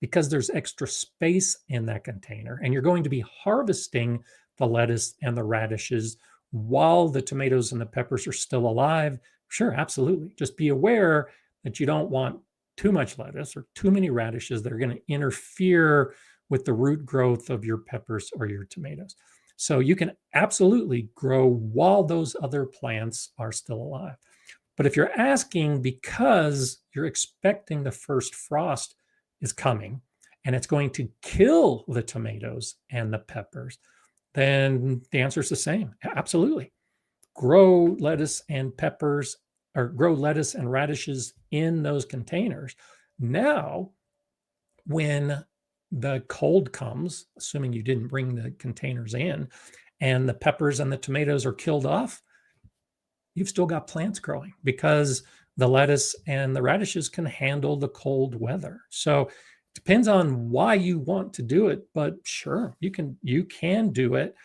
because there's extra space in that container, and you're going to be harvesting the lettuce and the radishes while the tomatoes and the peppers are still alive, Sure, absolutely. Just be aware that you don't want too much lettuce or too many radishes that are going to interfere with the root growth of your peppers or your tomatoes. So you can absolutely grow while those other plants are still alive. But if you're asking because you're expecting the first frost is coming and it's going to kill the tomatoes and the peppers, then the answer is the same. Absolutely. Grow lettuce and peppers or grow lettuce and radishes in those containers. Now, when the cold comes, assuming you didn't bring the containers in, and the peppers and the tomatoes are killed off, you've still got plants growing because the lettuce and the radishes can handle the cold weather. So it depends on why you want to do it, but sure, you can do it.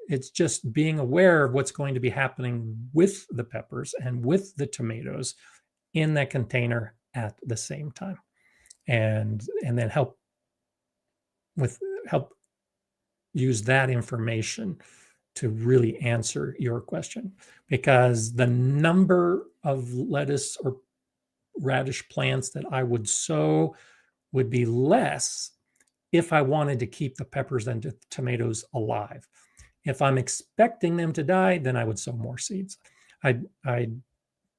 It's just being aware of what's going to be happening with the peppers and with the tomatoes in that container at the same time, and then help use that information to really answer your question, because the number of lettuce or radish plants that I would sow would be less if I wanted to keep the peppers and the tomatoes alive. If I'm expecting them to die, then I would sow more seeds. I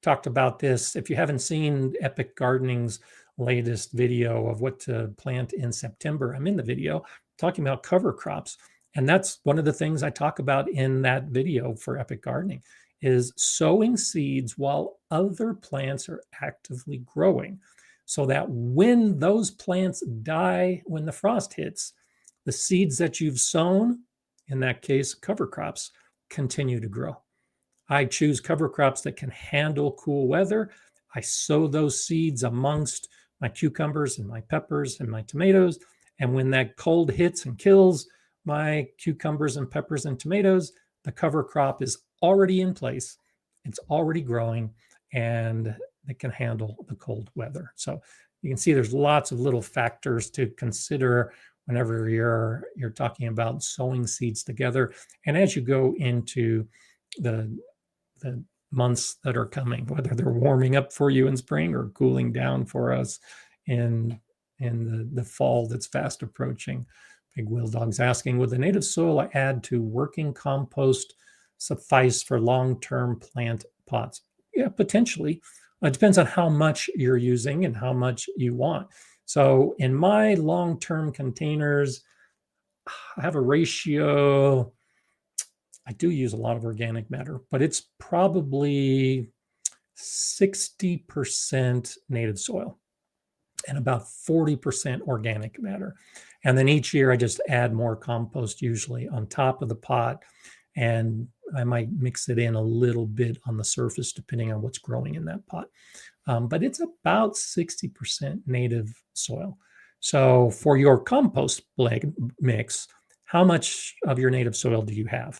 talked about this. If you haven't seen Epic Gardening's latest video of what to plant in September, I'm in the video talking about cover crops. And that's one of the things I talk about in that video for Epic Gardening is sowing seeds while other plants are actively growing, so that when those plants die, when the frost hits, the seeds that you've sown, in that case, cover crops, continue to grow. I choose cover crops that can handle cool weather. I sow those seeds amongst my cucumbers and my peppers and my tomatoes. And when that cold hits and kills my cucumbers and peppers and tomatoes, the cover crop is already in place. It's already growing and it can handle the cold weather. So you can see there's lots of little factors to consider whenever you're talking about sowing seeds together. And as you go into the months that are coming, whether they're warming up for you in spring or cooling down for us in the fall that's fast approaching. Big Will Dog's asking, would the native soil I add to working compost suffice for long-term plant pots? Yeah, potentially. It depends on how much you're using and how much you want. So in my long-term containers, I have a ratio. I do use a lot of organic matter, but it's probably 60% native soil and about 40% organic matter. And then each year I just add more compost, usually on top of the pot, and I might mix it in a little bit on the surface depending on what's growing in that pot. But it's about 60% native soil. So for your compost mix, how much of your native soil do you have?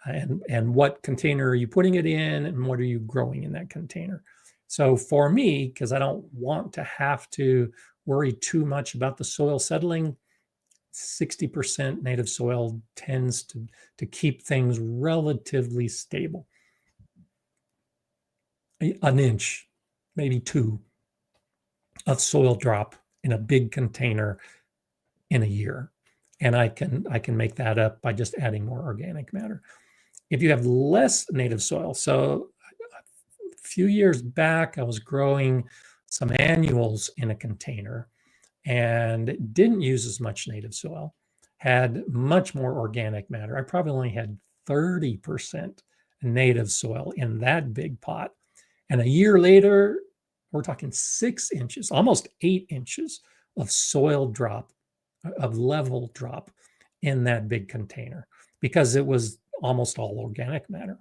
And what container are you putting it in, and what are you growing in that container? So for me, because I don't want to have to worry too much about the soil settling, 60% native soil tends to keep things relatively stable. An inch, maybe 2 of soil drop in a big container in a year. And I can make that up by just adding more organic matter. If you have less native soil, so a few years back, I was growing some annuals in a container and didn't use as much native soil, had much more organic matter. I probably only had 30% native soil in that big pot. And a year later, we're talking 6 inches, almost 8 inches of soil drop, of level drop in that big container, because it was almost all organic matter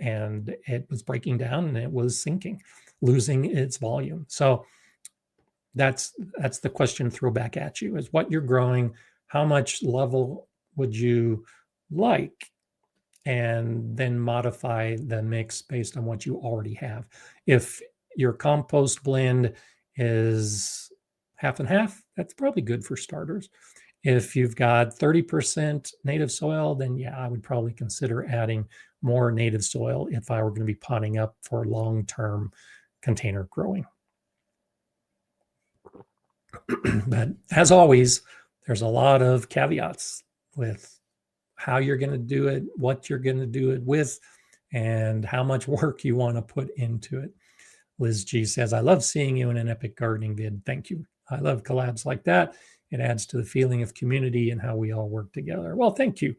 and it was breaking down and it was sinking, losing its volume. So that's the question throw back at you, is what you're growing, how much level would you like, and then modify the mix based on what you already have. If your compost blend is half and half, that's probably good for starters. If you've got 30% native soil, then yeah, I would probably consider adding more native soil if I were going to be potting up for long-term container growing. But as always, there's a lot of caveats with how you're going to do it, what you're going to do it with, and how much work you want to put into it. Liz G says, I love seeing you in an epic gardening vid. Thank you. I love collabs like that. It adds to the feeling of community and how we all work together. Well, thank you.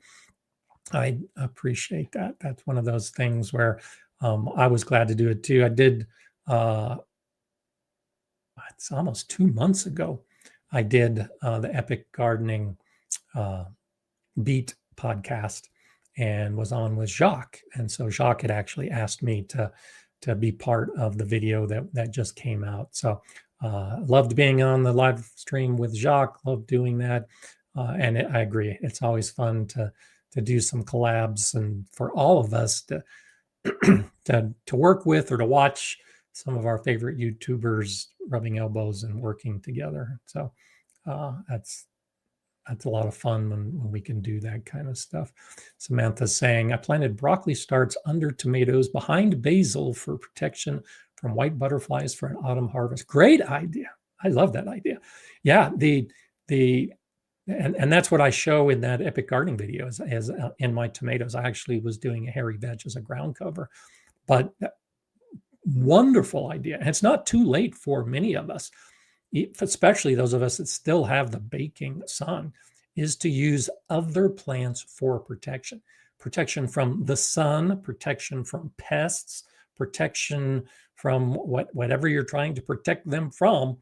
I appreciate that. That's one of those things where I was glad to do it too. I did, it's almost 2 months ago, I did the Epic Gardening Beat podcast and was on with Jacques. And so Jacques had actually asked me to be part of the video that just came out. So loved being on the live stream with Jacques, loved doing that. And I agree. It's always fun to do some collabs and for all of us to work with or to watch some of our favorite YouTubers rubbing elbows and working together. So that's a lot of fun when we can do that kind of stuff. Samantha's saying, I planted broccoli starts under tomatoes behind basil for protection from white butterflies for an autumn harvest. Great idea. I love that idea. Yeah, and that's what I show in that epic gardening video as in my tomatoes. I actually was doing a hairy veg as a ground cover, but wonderful idea. And it's not too late for many of us, especially those of us that still have the baking sun, is to use other plants for protection. Protection from the sun, protection from pests, protection from whatever you're trying to protect them from,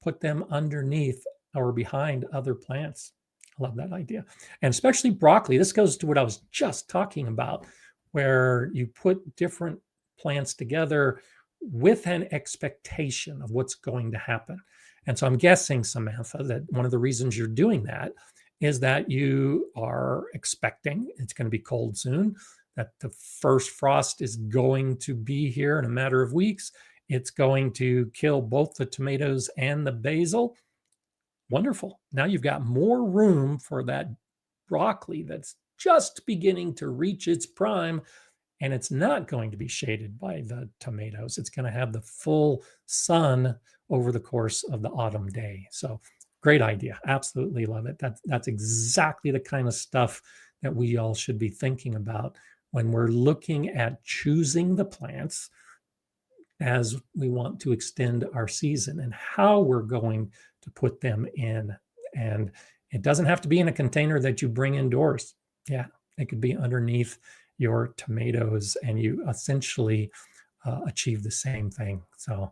put them underneath or behind other plants. I love that idea. And especially broccoli. This goes to what I was just talking about, where you put different plants together with an expectation of what's going to happen. And so I'm guessing, Samantha, that one of the reasons you're doing that is that you are expecting it's going to be cold soon, that the first frost is going to be here in a matter of weeks. It's going to kill both the tomatoes and the basil. Wonderful. Now you've got more room for that broccoli that's just beginning to reach its prime, and it's not going to be shaded by the tomatoes. It's going to have the full sun over the course of the autumn day. So great idea. Absolutely love it. That's exactly the kind of stuff that we all should be thinking about when we're looking at choosing the plants as we want to extend our season and how we're going to put them in. And it doesn't have to be in a container that you bring indoors. Yeah, it could be underneath your tomatoes and you essentially achieve the same thing. So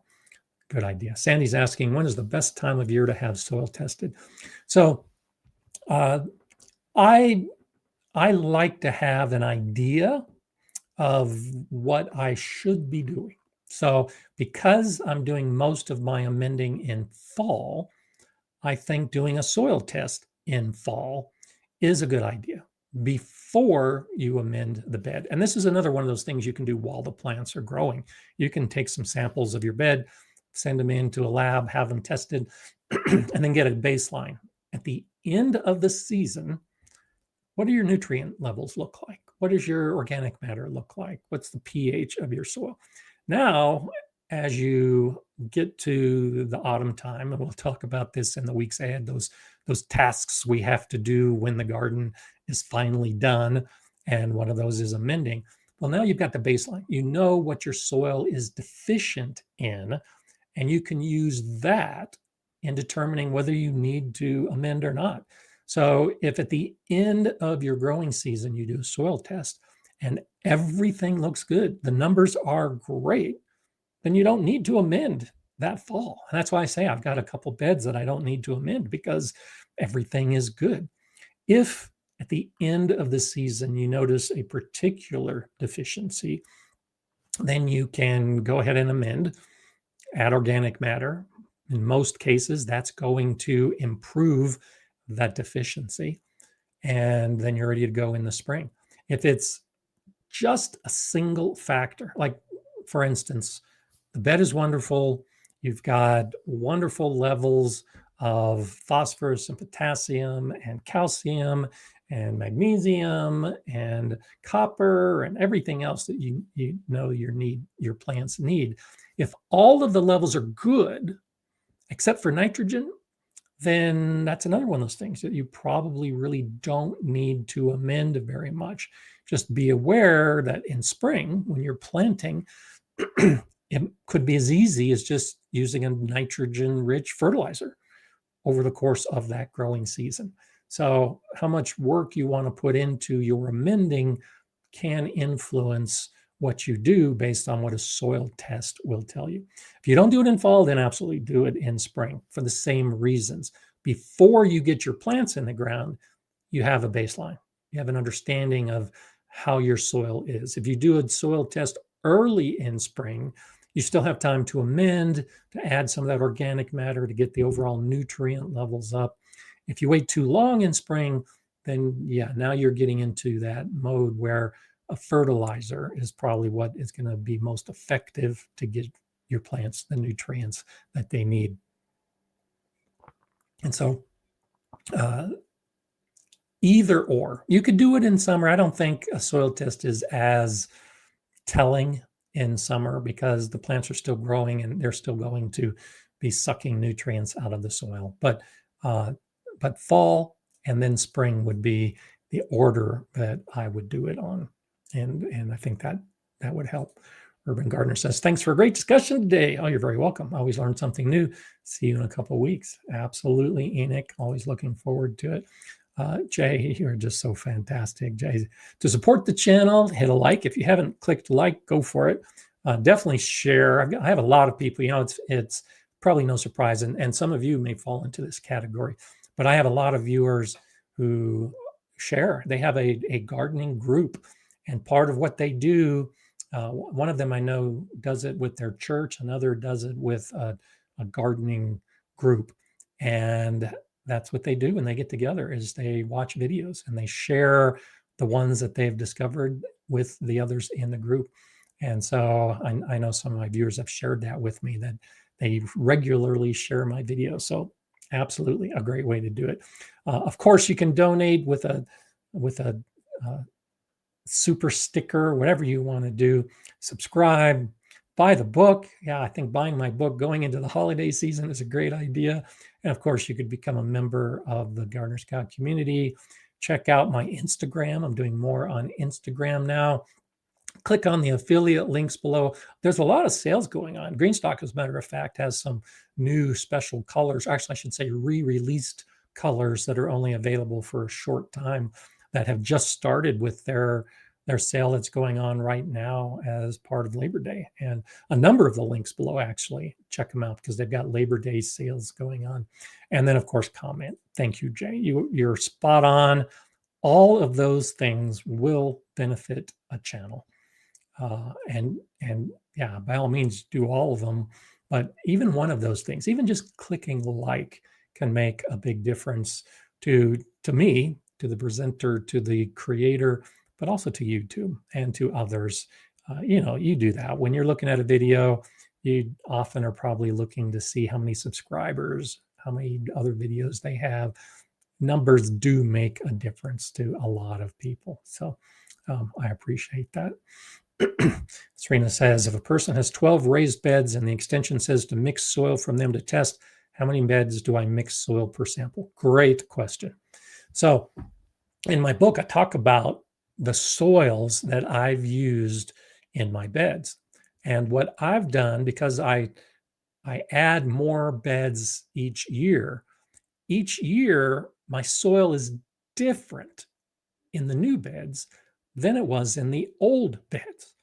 good idea. Sandy's asking, when is the best time of year to have soil tested? So I like to have an idea of what I should be doing. So because I'm doing most of my amending in fall, I think doing a soil test in fall is a good idea before you amend the bed. And this is another one of those things you can do while the plants are growing. You can take some samples of your bed, send them into a lab, have them tested, and then get a baseline. At the end of the season, what do your nutrient levels look like? What does your organic matter look like? What's the pH of your soil? Now, as you get to the autumn time, and we'll talk about this in the weeks ahead, those tasks we have to do when the garden is finally done, and one of those is amending. Well, now you've got the baseline. You know what your soil is deficient in, and you can use that in determining whether you need to amend or not. So if at the end of your growing season, you do a soil test and everything looks good, the numbers are great, then you don't need to amend that fall. And that's why I say I've got a couple beds that I don't need to amend because everything is good. If at the end of the season you notice a particular deficiency, then you can go ahead and amend, add organic matter. In most cases, that's going to improve that deficiency. And then you're ready to go in the spring. If it's just a single factor, like for instance, the bed is wonderful. You've got wonderful levels of phosphorus and potassium and calcium, and magnesium and copper and everything else that you know your plants need. If all of the levels are good, except for nitrogen, then that's another one of those things that you probably really don't need to amend very much. Just be aware that in spring, when you're planting, it could be as easy as just using a nitrogen-rich fertilizer over the course of that growing season. So how much work you want to put into your amending can influence what you do based on what a soil test will tell you. If you don't do it in fall, then absolutely do it in spring for the same reasons. Before you get your plants in the ground, you have a baseline. You have an understanding of how your soil is. If you do a soil test early in spring, you still have time to amend, to add some of that organic matter to get the overall nutrient levels up. If you wait too long in spring, then yeah, now you're getting into that mode where a fertilizer is probably what is going to be most effective to get your plants the nutrients that they need. And so either or. You could do it in summer. I don't think a soil test is as telling in summer because the plants are still growing and they're still going to be sucking nutrients out of the soil. But fall and then spring would be the order that I would do it on. And I think that would help. Urban Gardener says, thanks for a great discussion today. Oh, you're very welcome. I always learn something new. See you in a couple of weeks. Absolutely, Enoch. Always looking forward to it. Jay, you're just so fantastic. Jay, to support the channel, hit a like. If you haven't clicked like, go for it. Definitely share. I have a lot of people, it's probably no surprise. And some of you may fall into this category, but I have a lot of viewers who share. They have a gardening group, and part of what they do, one of them I know does it with their church, another does it with a gardening group. And that's what they do when they get together, is they watch videos and they share the ones that they've discovered with the others in the group. And so I know some of my viewers have shared that with me, that they regularly share my videos. So absolutely a great way to do it. Of course, you can donate with a super sticker, whatever you want to do. Subscribe, buy the book. Yeah, I think buying my book going into the holiday season is a great idea. And of course, you could become a member of the Gardener Scout community. Check out my Instagram. I'm doing more on Instagram now. Click on the affiliate links below. There's a lot of sales going on. Greenstock, as a matter of fact, has some new special colors. Actually, I should say re-released colors that are only available for a short time, that have just started with their sale that's going on right now as part of Labor Day. And a number of the links below, actually, check them out because they've got Labor Day sales going on. And then, of course, comment. Thank you, Jay. You're spot on. All of those things will benefit a channel. And yeah, by all means, do all of them. But even one of those things, even just clicking like, can make a big difference to me, to the presenter, to the creator, but also to YouTube and to others. You do that. When you're looking at a video, you often are probably looking to see how many subscribers, how many other videos they have. Numbers do make a difference to a lot of people. So I appreciate that. Serena says, if a person has 12 raised beds and the extension says to mix soil from them to test, how many beds do I mix soil per sample? Great question. So in my book, I talk about the soils that I've used in my beds. And what I've done, because I add more beds each year my soil is different in the new beds than it was in the old beds.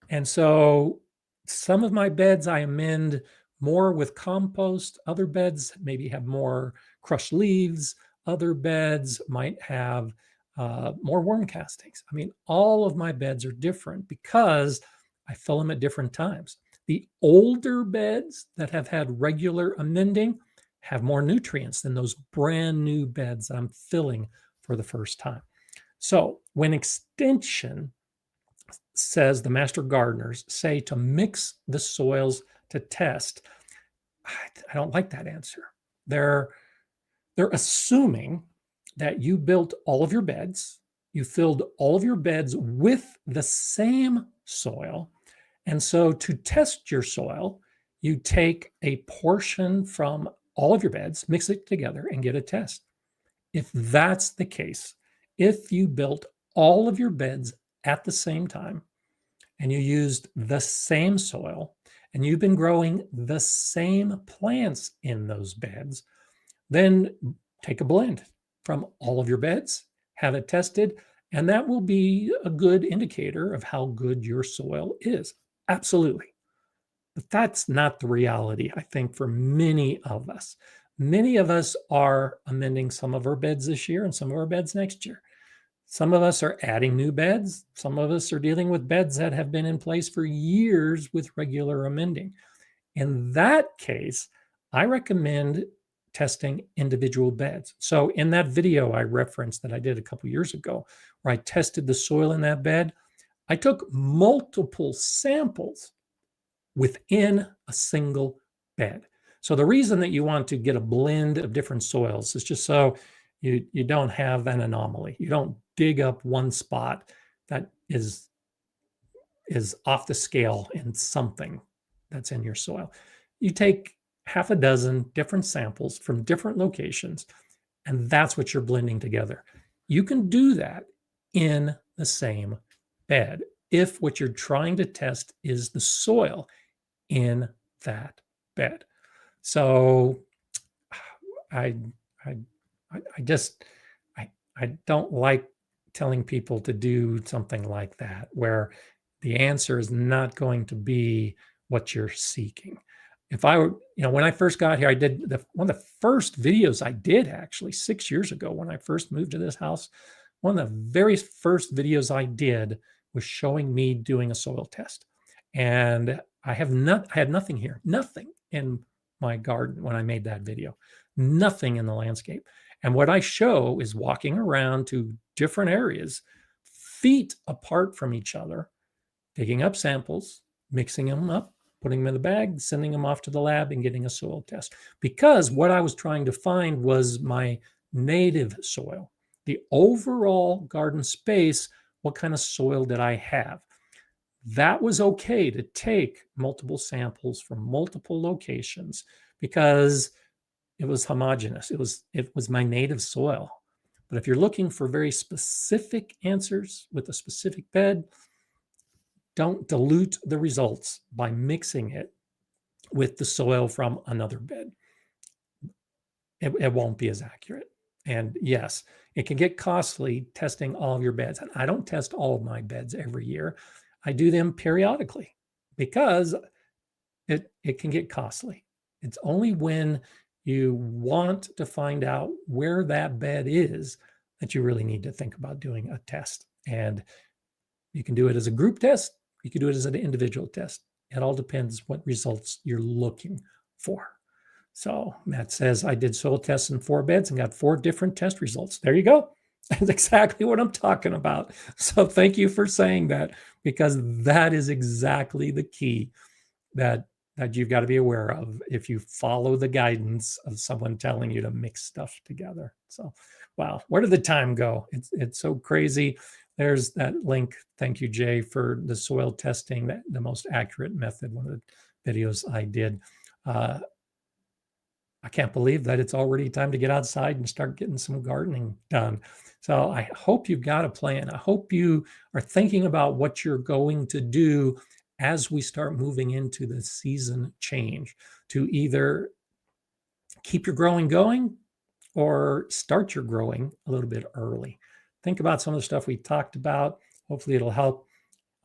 And so some of my beds I amend more with compost. Other beds maybe have more crushed leaves. Other beds might have more worm castings. I mean, all of my beds are different because I fill them at different times. The older beds that have had regular amending have more nutrients than those brand new beds I'm filling for the first time. So when extension says, the master gardeners say to mix the soils to test, I don't like that answer. They're assuming that you built all of your beds, you filled all of your beds with the same soil. And so to test your soil, you take a portion from all of your beds, mix it together, and get a test. If that's the case, if you built all of your beds at the same time and you used the same soil and you've been growing the same plants in those beds, then take a blend from all of your beds, have it tested, and that will be a good indicator of how good your soil is. Absolutely. But that's not the reality, I think, for many of us. Many of us are amending some of our beds this year and some of our beds next year. Some of us are adding new beds. Some of us are dealing with beds that have been in place for years with regular amending. In that case, I recommend testing individual beds. So in that video I referenced that I did a couple years ago, where I tested the soil in that bed, I took multiple samples within a single bed. So the reason that you want to get a blend of different soils is just so you don't have an anomaly. You don't dig up one spot that is off the scale in something that's in your soil. You take half a dozen different samples from different locations, and that's what you're blending together. You can do that in the same bed if what you're trying to test is the soil in that bed. So I don't like telling people to do something like that, where the answer is not going to be what you're seeking. If I were, when I first got here, I did one of the first videos I did actually 6 years ago when I first moved to this house. One of the very first videos I did was showing me doing a soil test. And I had nothing here, nothing in my garden when I made that video, nothing in the landscape. And what I show is walking around to different areas, feet apart from each other, picking up samples, mixing them up, putting them in the bag, sending them off to the lab and getting a soil test. Because what I was trying to find was my native soil, the overall garden space. What kind of soil did I have? That was okay to take multiple samples from multiple locations because it was homogeneous. It was my native soil. But if you're looking for very specific answers with a specific bed, don't dilute the results by mixing it with the soil from another bed. It won't be as accurate. And yes, it can get costly testing all of your beds. And I don't test all of my beds every year. I do them periodically because it can get costly. It's only when you want to find out where that bed is that you really need to think about doing a test. And you can do it as a group test. You can do it as an individual test. It all depends what results you're looking for. So Matt says, I did soil tests in 4 beds and got 4 different test results. There you go. That's exactly what I'm talking about. So thank you for saying that, because that is exactly the key that you've got to be aware of if you follow the guidance of someone telling you to mix stuff together. So, wow, where did the time go? It's so crazy. There's that link. Thank you, Jay, for the soil testing, the most accurate method, one of the videos I did. I can't believe that it's already time to get outside and start getting some gardening done. So I hope you've got a plan. I hope you are thinking about what you're going to do as we start moving into the season change, to either keep your growing going or start your growing a little bit early. Think about some of the stuff we talked about. Hopefully it'll help.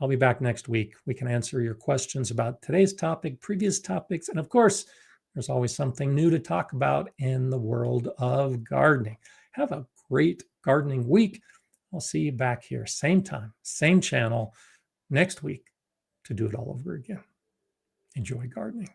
I'll be back next week. We can answer your questions about today's topic, previous topics, and of course, there's always something new to talk about in the world of gardening. Have a great gardening week. I'll see you back here, same time, same channel next week to do it all over again. Enjoy gardening.